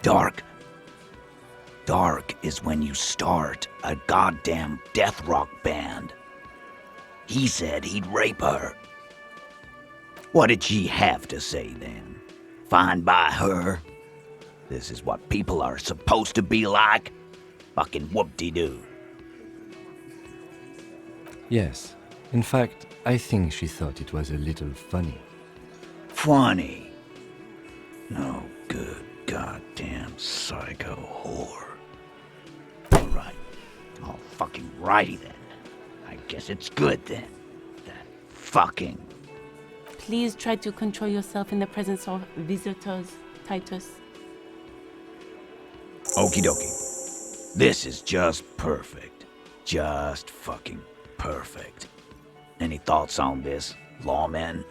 Dark. Dark is when you start a goddamn death rock band. He said he'd rape her. What did she have to say then? Fine by her? This is what people are supposed to be like? Fucking whoop-de-doo. Yes. In fact, I think she thought it was a little funny. Funny? No good goddamn psycho whore. Alright. All fucking righty then. I guess it's good then. That fucking... Please try to control yourself in the presence of visitors, Titus. Okie dokie. This is just perfect. Just fucking perfect. Any thoughts on this, lawmen?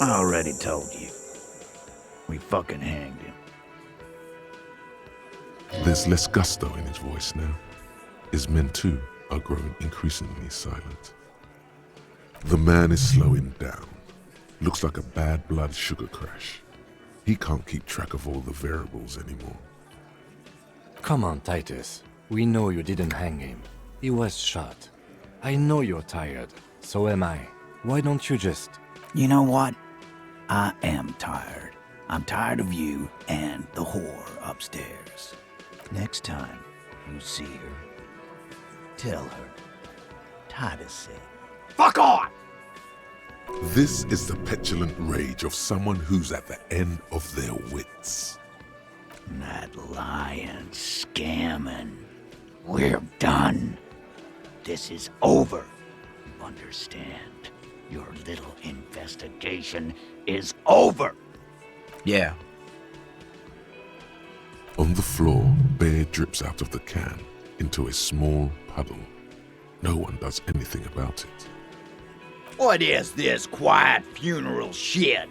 I already told you. We fucking hanged him. There's less gusto in his voice now. His men too are growing increasingly silent. The man is slowing down. Looks like a bad blood sugar crash. He can't keep track of all the variables anymore. Come on, Titus. We know you didn't hang him. He was shot. I know you're tired. So am I. Why don't you just... You know what? I am tired. I'm tired of you and the whore upstairs. Next time you see her, tell her Titus said, "Fuck on!" This is the petulant rage of someone who's at the end of their wits. That lying, scamming. We're done. This is over. You understand? Your little investigation is over. Yeah. On the floor, beer drips out of the can into a small puddle. No one does anything about it. What is this quiet funeral shit?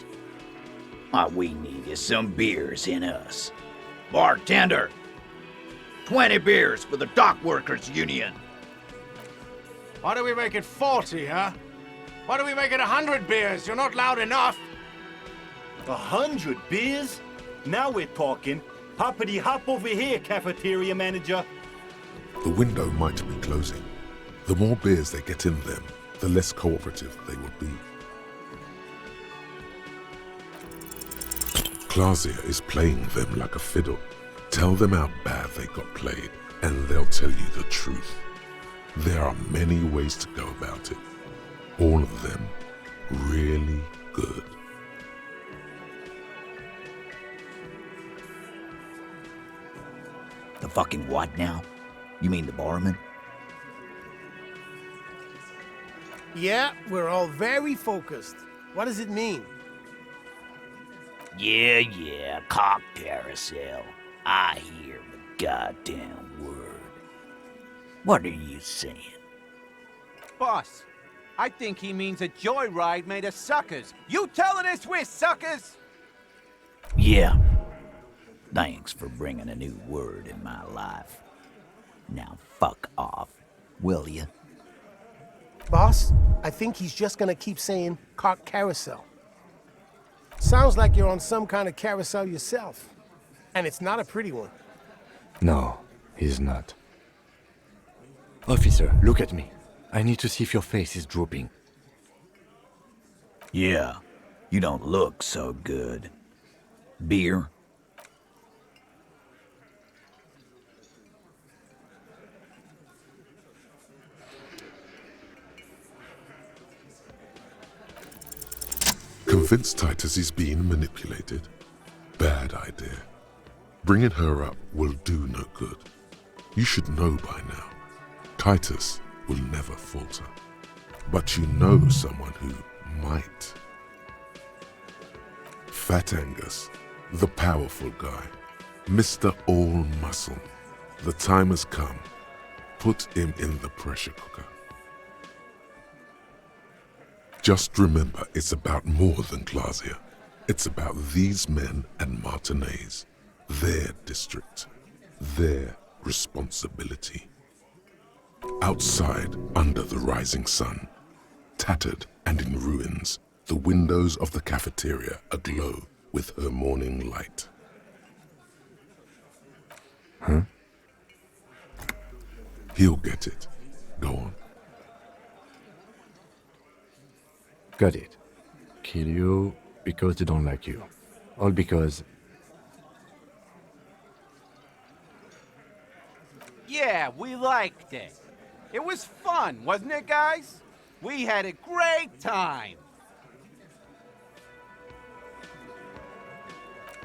All we need is some beers in us. Bartender, 20 beers for the Dock Workers Union. Why do we make it 40, huh? Why do we make it 100 beers? You're not loud enough. 100 beers? Now we're talking. Hoppity hop over here, cafeteria manager. The window might be closing. The more beers they get in them, the less cooperative they will be. Klaasje is playing them like a fiddle. Tell them how bad they got played, and they'll tell you the truth. There are many ways to go about it. All of them really good. The fucking what now? You mean the barman? Yeah, we're all very focused. What does it mean? Yeah, cock carousel. I hear the goddamn word. What are you saying? Boss, I think he means a joyride made of suckers. You telling us we're suckers? Yeah. Thanks for bringing a new word in my life. Now fuck off, will ya? Boss, I think he's just gonna keep saying cock carousel. Sounds like you're on some kind of carousel yourself. And it's not a pretty one. No, he's not. Officer, look at me. I need to see if your face is drooping. Yeah, you don't look so good. Beer? Convince Titus he's being manipulated? Bad idea. Bringing her up will do no good. You should know by now. Titus will never falter. But you know someone who might. Fat Angus, The powerful guy, Mr. All Muscle. The time has come. Put him in the pressure cooker. Just remember, it's about more than Klaasje. It's about these men and Martinez, their district, their responsibility. Outside, under the rising sun, tattered and in ruins, the windows of the cafeteria aglow with her morning light. Huh? He'll get it. Go on. Got it. Kill you because they don't like you. All because... Yeah, we liked it. It was fun, wasn't it, guys? We had a great time.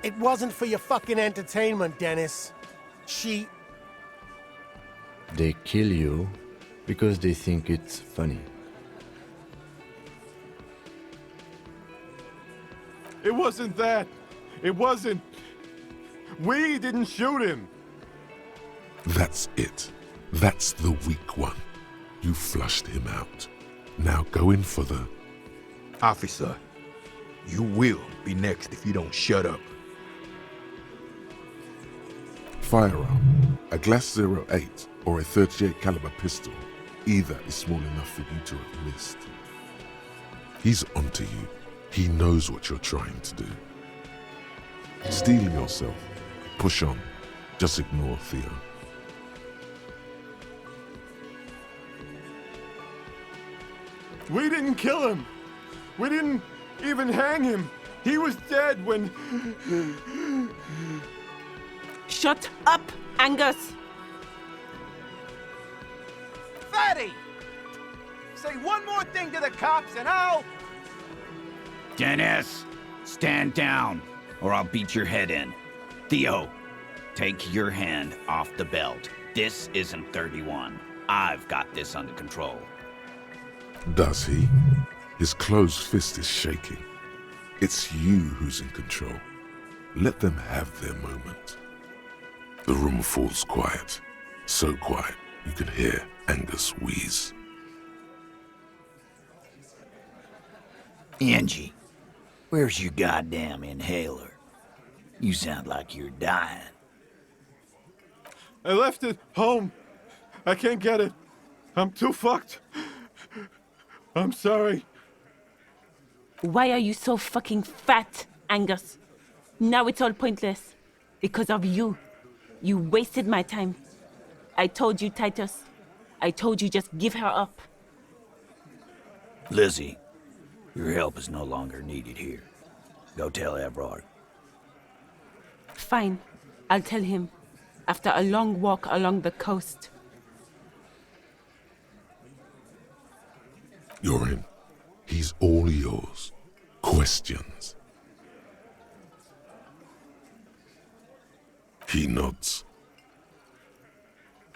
It wasn't for your fucking entertainment, Dennis. They kill you because they think it's funny. It wasn't that. It wasn't. We didn't shoot him. That's it. That's the weak one. You flushed him out. Now go in for the... Officer, you will be next if you don't shut up. Firearm, a Glass 08 or a 38 caliber pistol. Either is small enough for you to have missed. He's onto you. He knows what you're trying to do. Steel yourself. Push on. Just ignore Theo. We didn't kill him. We didn't even hang him. He was dead when... Shut up, Angus! Fatty! Say one more thing to the cops and I'll... Dennis, stand down, or I'll beat your head in. Theo, take your hand off the belt. This isn't 31. I've got this under control. Does he? His closed fist is shaking. It's you who's in control. Let them have their moment. The room falls quiet. So quiet, you can hear Angus wheeze. Angie, where's your goddamn inhaler? You sound like you're dying. I left it home. I can't get it. I'm too fucked. I'm sorry. Why are you so fucking fat, Angus? Now it's all pointless. Because of you. You wasted my time. I told you, Titus. I told you just give her up. Lizzie, your help is no longer needed here. Go tell Everard. Fine. I'll tell him. After a long walk along the coast. You're in. He's all yours. Questions? He nods.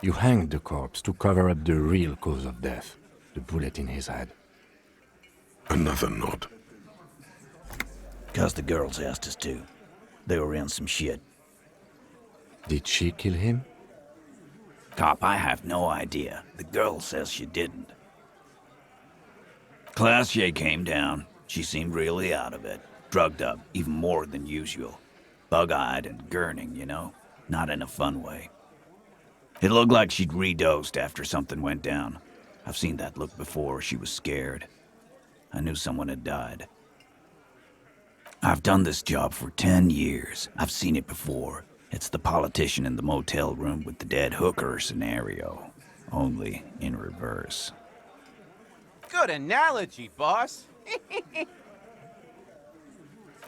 You hanged the corpse to cover up the real cause of death, the bullet in his head. Another nod. 'Cause the girls asked us to. They were in some shit. Did she kill him? Cop, I have no idea. The girl says she didn't. Klaasje came down. She seemed really out of it. Drugged up, even more than usual. Bug-eyed and gurning, you know? Not in a fun way. It looked like she'd redosed after something went down. I've seen that look before. She was scared. I knew someone had died. I've done this job for 10 years. I've seen it before. It's the politician in the motel room with the dead hooker scenario. Only in reverse. Good analogy, boss.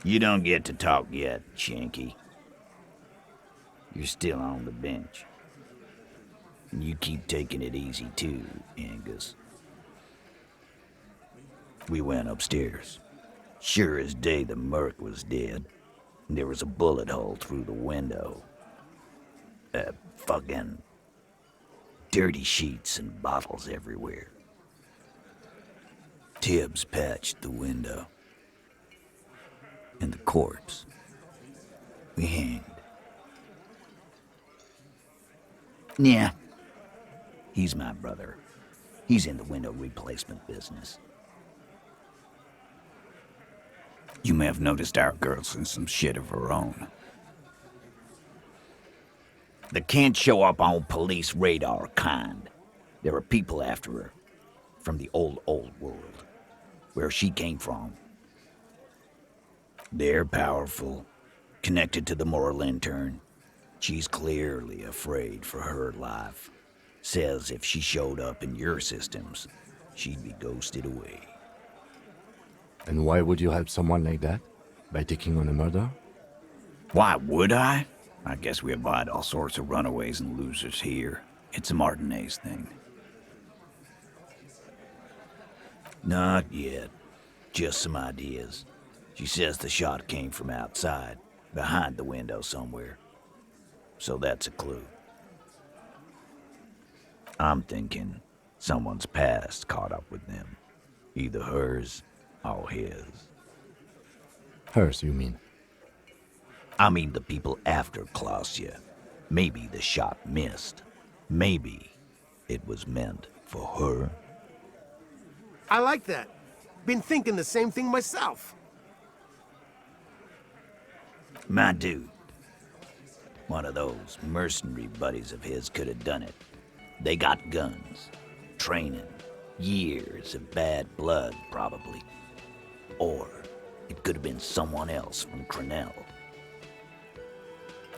You don't get to talk yet, Shanky. You're still on the bench. And you keep taking it easy too, Angus. We went upstairs. Sure as day the Merc was dead. And there was a bullet hole through the window. Fucking dirty sheets and bottles everywhere. Tibbs patched the window. And the corpse. We hanged. Yeah. He's my brother. He's in the window replacement business. You may have noticed our girl's in some shit of her own. The can't show up on police radar kind. There are people after her. From the old world. Where she came from. They're powerful. Connected to the moral intern. She's clearly afraid for her life. Says if she showed up in your systems, she'd be ghosted away. And why would you help someone like that? By taking on a murder? Why would I? I guess we abide all sorts of runaways and losers here. It's a Martinez thing. Not yet. Just some ideas. She says the shot came from outside, behind the window somewhere. So that's a clue. I'm thinking someone's past caught up with them. Either hers or his. Hers, you mean? I mean the people after Klaasje. Maybe the shot missed. Maybe it was meant for her. I like that. Been thinking the same thing myself. My dude. One of those mercenary buddies of his could have done it. They got guns, training, years of bad blood, probably. Or it could have been someone else from Crenell.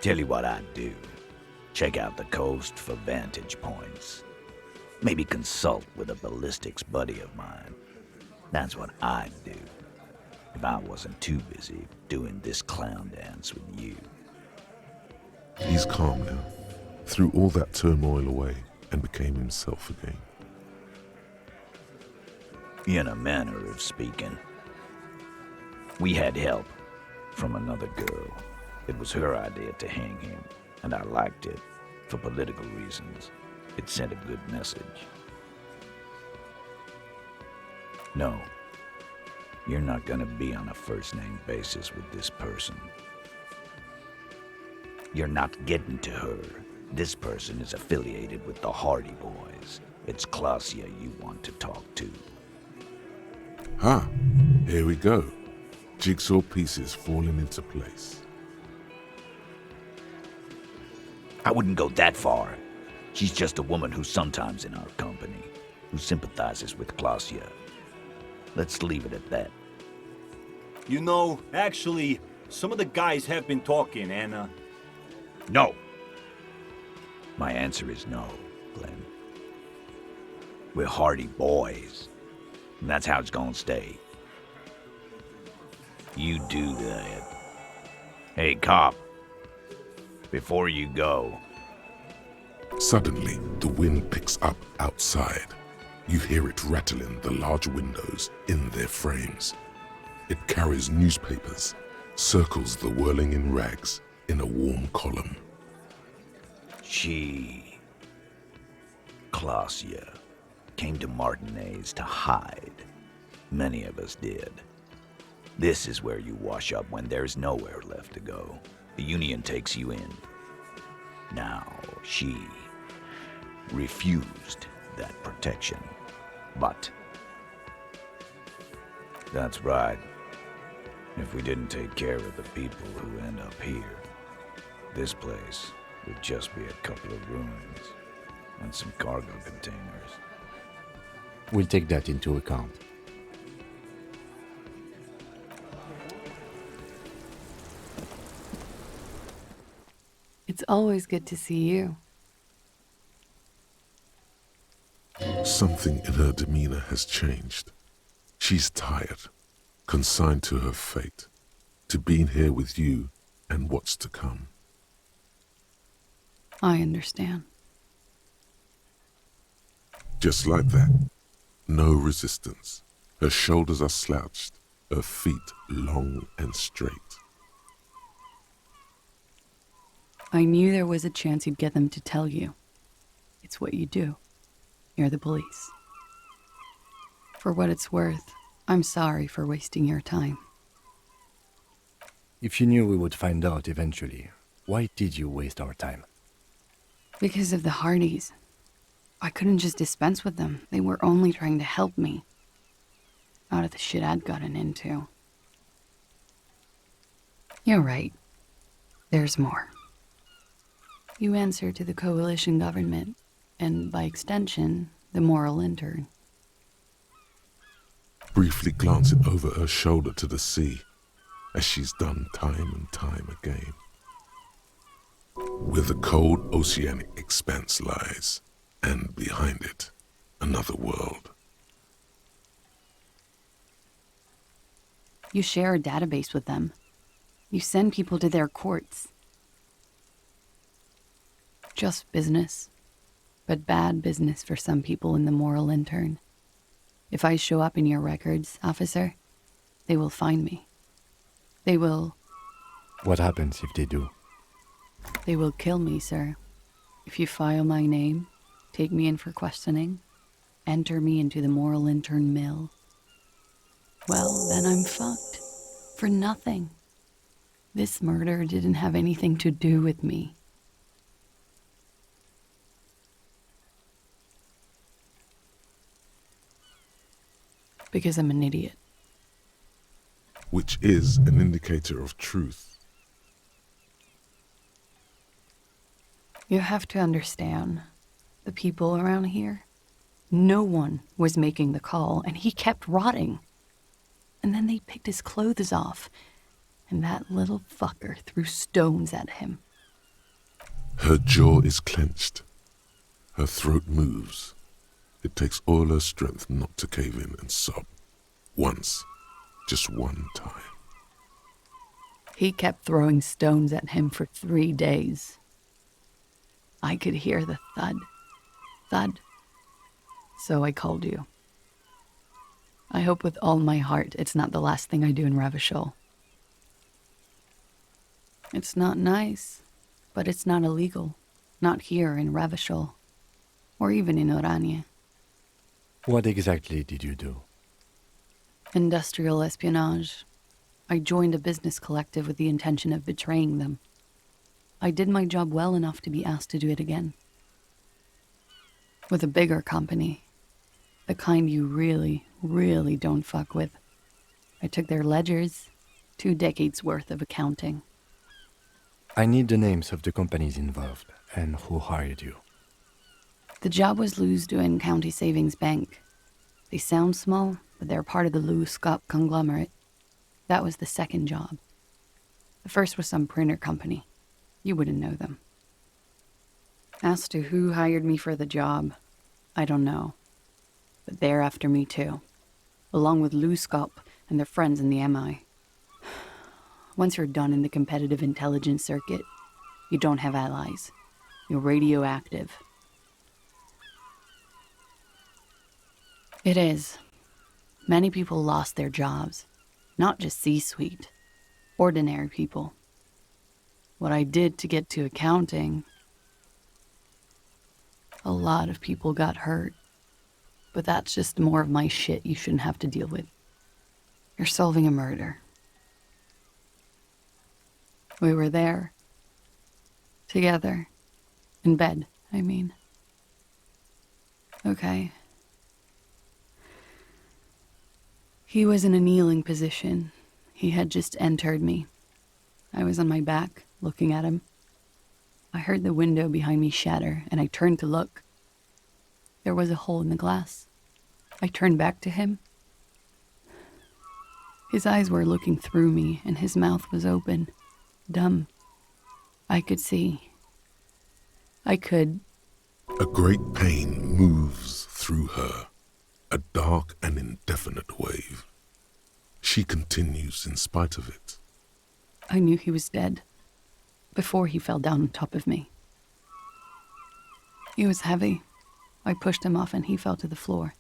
Tell you what I'd do. Check out the coast for vantage points. Maybe consult with a ballistics buddy of mine. That's what I'd do. If I wasn't too busy doing this clown dance with you. He's calm now, threw all that turmoil away and became himself again. In a manner of speaking. We had help from another girl. It was her idea to hang him, and I liked it for political reasons. It sent a good message. No, you're not gonna be on a first-name basis with this person. You're not getting to her. This person is affiliated with the Hardie boys. It's Klaasje you want to talk to. Ah, here we go. Jigsaw pieces falling into place. I wouldn't go that far. She's just a woman who's sometimes in our company, who sympathizes with Klaasje. Let's leave it at that. You know, actually, some of the guys have been talking, and, No. My answer is no, Glenn. We're Hardie boys, and that's how it's gonna stay. You do that. Hey, cop. Before you go. Suddenly, the wind picks up outside. You hear it rattling the large windows in their frames. It carries newspapers, circles the whirling in rags in a warm column. She, Klaasje, came to Martinez to hide. Many of us did. This is where you wash up when there's nowhere left to go. The Union takes you in. Now, she refused that protection. But that's right. If we didn't take care of the people who end up here, this place would just be a couple of ruins and some cargo containers. We'll take that into account. It's always good to see you. Something in her demeanor has changed. She's tired, consigned to her fate, to being here with you and what's to come. I understand. Just like that. No resistance. Her shoulders are slouched, her feet long and straight. I knew there was a chance you'd get them to tell you. It's what you do. You're the police. For what it's worth, I'm sorry for wasting your time. If you knew we would find out eventually, why did you waste our time? Because of the Hardies. I couldn't just dispense with them. They were only trying to help me. Out of the shit I'd gotten into. You're right. There's more. You answer to the coalition government, and by extension, the moral intern. Briefly glancing over her shoulder to the sea, as she's done time and time again. Where the cold oceanic expanse lies, and behind it, another world. You share a database with them. You send people to their courts. Just business, but bad business for some people in the moral intern. If I show up in your records, officer, they will find me. They will... What happens if they do? They will kill me, sir. If you file my name, take me in for questioning, enter me into the moral intern mill, well, then I'm fucked. For nothing. This murder didn't have anything to do with me. Because I'm an idiot. Which is an indicator of truth. You have to understand, the people around here, no one was making the call, and he kept rotting. And then they picked his clothes off, and that little fucker threw stones at him. Her jaw is clenched. Her throat moves. It takes all her strength not to cave in and sob. Once. Just one time. He kept throwing stones at him for 3 days. I could hear the thud. Thud. So I called you. I hope with all my heart it's not the last thing I do in Ravishol. It's not nice, but it's not illegal. Not here in Ravishol. Or even in Oranje. What exactly did you do? Industrial espionage. I joined a business collective with the intention of betraying them. I did my job well enough to be asked to do it again. With a bigger company. The kind you really, really don't fuck with. I took their ledgers, 2 decades worth of accounting. I need the names of the companies involved and who hired you. The job was Lou's County Savings Bank. They sound small, but they're part of the Lou Scott conglomerate. That was the second job. The first was some printer company. You wouldn't know them. As to who hired me for the job, I don't know. But they're after me too, along with Lou Scott and their friends in the MI. Once you're done in the competitive intelligence circuit, you don't have allies. You're radioactive. It is. Many people lost their jobs. Not just C-suite. Ordinary people. What I did to get to accounting... A lot of people got hurt. But that's just more of my shit you shouldn't have to deal with. You're solving a murder. We were there. Together. In bed, I mean. Okay. He was in a kneeling position. He had just entered me. I was on my back, looking at him. I heard the window behind me shatter, and I turned to look. There was a hole in the glass. I turned back to him. His eyes were looking through me, and his mouth was open. Dumb. I could see. I could... A great pain moves through her, a dark and indefinite wave. She continues in spite of it. I knew he was dead, before he fell down on top of me. He was heavy. I pushed him off and he fell to the floor.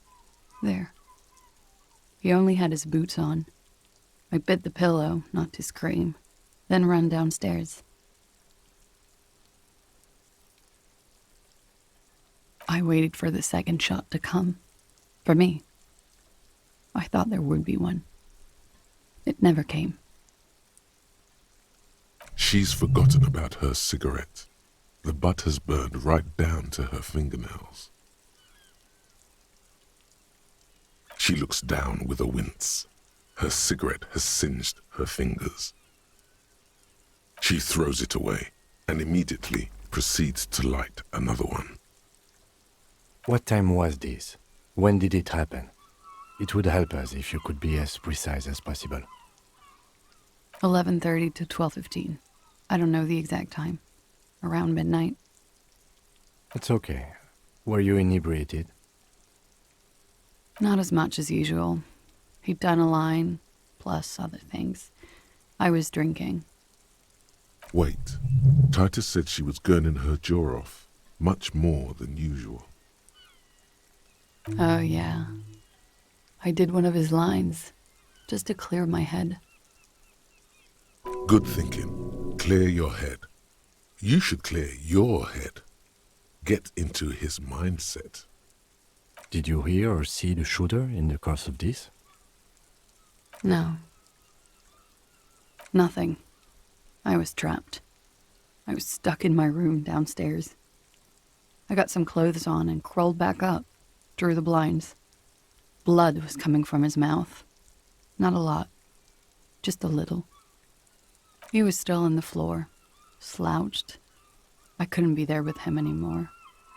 There. He only had his boots on. I bit the pillow, not to scream, then ran downstairs. I waited for the second shot to come. For me. I thought there would be one. It never came. She's forgotten about her cigarette. The butt has burned right down to her fingernails. She looks down with a wince. Her cigarette has singed her fingers. She throws it away and immediately proceeds to light another one. What time was this? When did it happen? It would help us if you could be as precise as possible. 11:30 to 12:15. I don't know the exact time. Around midnight. It's okay. Were you inebriated? Not as much as usual. He'd done a line, plus other things. I was drinking. Wait, Titus said she was gurning her jaw off, much more than usual. Oh, yeah. I did one of his lines, just to clear my head. Good thinking. Clear your head. You should clear your head. Get into his mindset. Did you hear or see the shooter in the course of this? No. Nothing. I was trapped. I was stuck in my room downstairs. I got some clothes on and crawled back up, drew the blinds. Blood was coming from his mouth. Not a lot. Just a little. He was still on the floor, slouched. I couldn't be there with him anymore,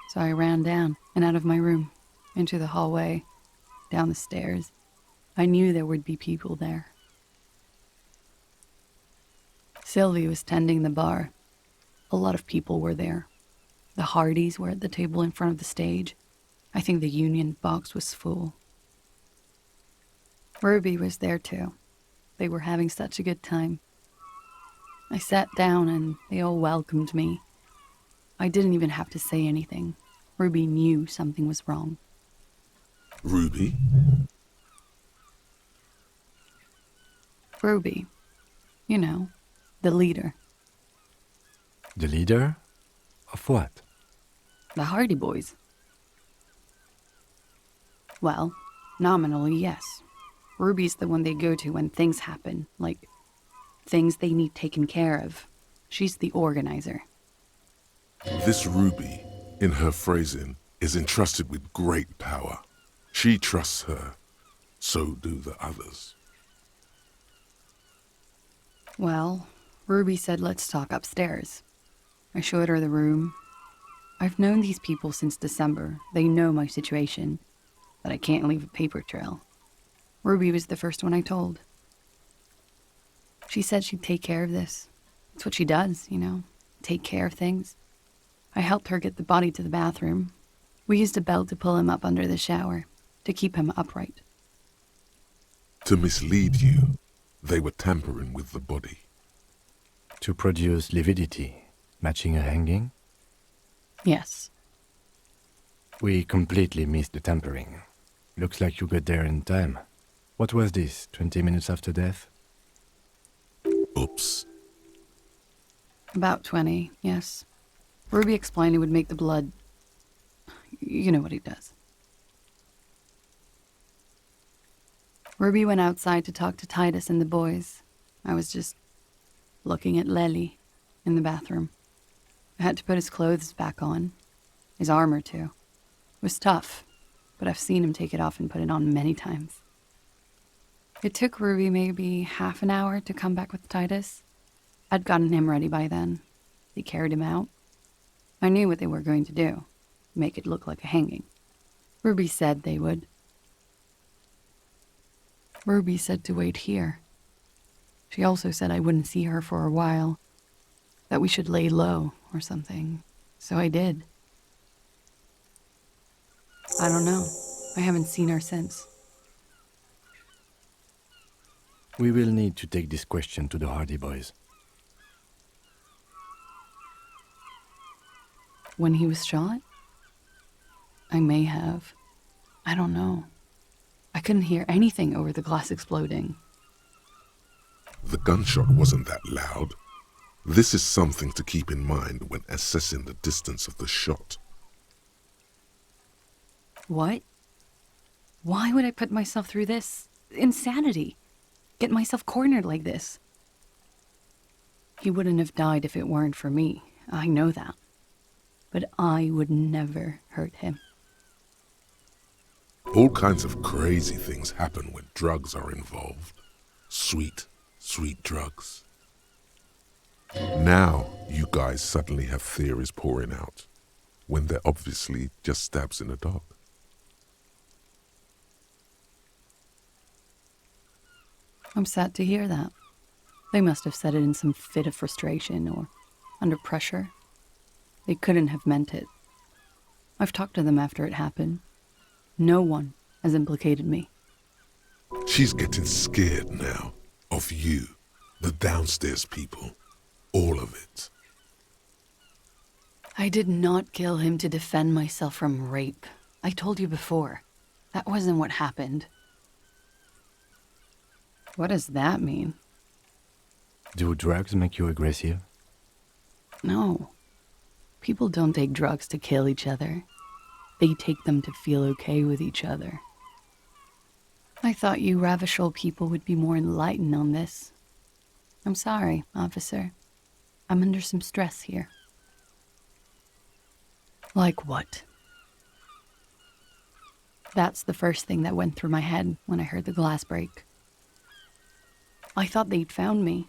so I ran down and out of my room, into the hallway, down the stairs. I knew there would be people there. Sylvie was tending the bar. A lot of people were there. The Hardies were at the table in front of the stage. I think the Union box was full. Ruby was there too. They were having such a good time. I sat down and they all welcomed me. I didn't even have to say anything. Ruby knew something was wrong. Ruby? Ruby. You know, the leader. The leader? Of what? The Hardy Boys. Well, nominally, yes. Ruby's the one they go to when things happen, like things they need taken care of. She's the organizer. This Ruby, in her phrasing, is entrusted with great power. She trusts her. So do the others. Well, Ruby said let's talk upstairs. I showed her the room. I've known these people since December. They know my situation, that I can't leave a paper trail. Ruby was the first one I told. She said she'd take care of this. It's what she does, you know, take care of things. I helped her get the body to the bathroom. We used a belt to pull him up under the shower, to keep him upright. To mislead you, they were tampering with the body. To produce lividity, matching a hanging? Yes. We completely missed the tampering. Looks like you got there in time. What was this, 20 minutes after death? Oops. About 20, yes. Ruby explained it would make the blood... You know what he does. Ruby went outside to talk to Titus and the boys. I was just looking at Lely in the bathroom. I had to put his clothes back on. His armor, too. It was tough, but I've seen him take it off and put it on many times. It took Ruby maybe half an hour to come back with Titus. I'd gotten him ready by then. They carried him out. I knew what they were going to do. Make it look like a hanging. Ruby said they would. Ruby said to wait here. She also said I wouldn't see her for a while. That we should lay low or something. So I did. I don't know. I haven't seen her since. We will need to take this question to the Hardy Boys. When he was shot? I may have. I don't know. I couldn't hear anything over the glass exploding. The gunshot wasn't that loud. This is something to keep in mind when assessing the distance of the shot. What? Why would I put myself through this? Insanity. Get myself cornered like this. He wouldn't have died if it weren't for me. I know that. But I would never hurt him. All kinds of crazy things happen when drugs are involved. Sweet, sweet drugs. Now you guys suddenly have theories pouring out, when they're obviously just stabs in the dark. I'm sad to hear that. They must have said it in some fit of frustration or under pressure. They couldn't have meant it. I've talked to them after it happened. No one has implicated me. She's getting scared now of you, the downstairs people, all of it. I did not kill him to defend myself from rape. I told you before. That wasn't what happened. What does that mean? Do drugs make you aggressive? No. People don't take drugs to kill each other. They take them to feel okay with each other. I thought you Ravishol people would be more enlightened on this. I'm sorry, officer. I'm under some stress here. Like what? That's the first thing that went through my head when I heard the glass break. I thought they'd found me.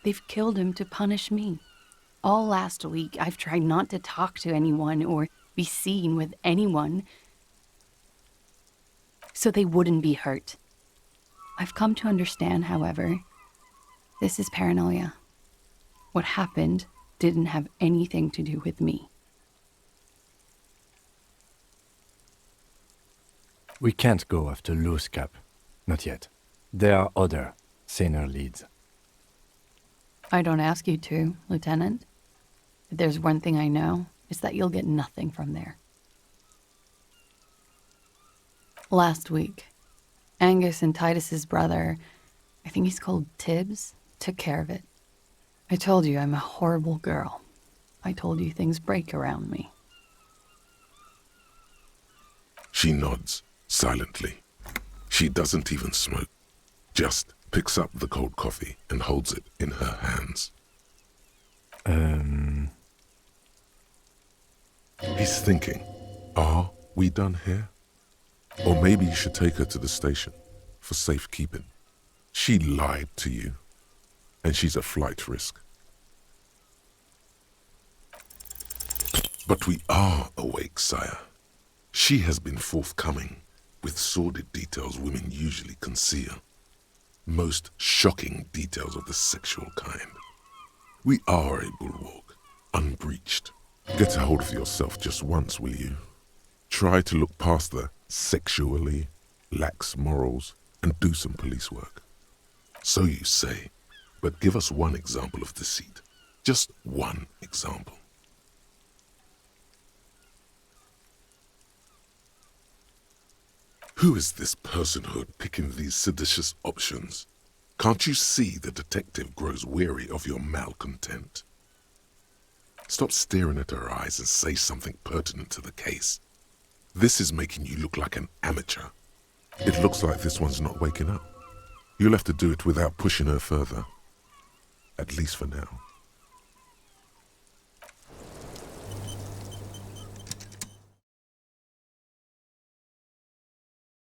They've killed him to punish me. All last week, I've tried not to talk to anyone or be seen with anyone so they wouldn't be hurt. I've come to understand, however, this is paranoia. What happened didn't have anything to do with me. We can't go after Loose Cap. Not yet. There are other, saner leads. I don't ask you to, Lieutenant. If there's one thing I know, it's that you'll get nothing from there. Last week, Angus and Titus's brother, I think he's called Tibbs, took care of it. I told you I'm a horrible girl. I told you things break around me. She nods, silently. She doesn't even smoke. Just picks up the cold coffee and holds it in her hands. He's thinking, are we done here? Or maybe you should take her to the station for safekeeping. She lied to you, and she's a flight risk. But we are awake, sire. She has been forthcoming with sordid details women usually conceal. Most shocking details of the sexual kind. We are a bulwark, unbreached. Get a hold of yourself just once, will you? Try to look past the sexually lax morals and do some police work. So you say, but give us one example of deceit. Just one example. Who is this personhood picking these seditious options? Can't you see the detective grows weary of your malcontent? Stop staring at her eyes and say something pertinent to the case. This is making you look like an amateur. It looks like this one's not waking up. You'll have to do it without pushing her further. At least for now.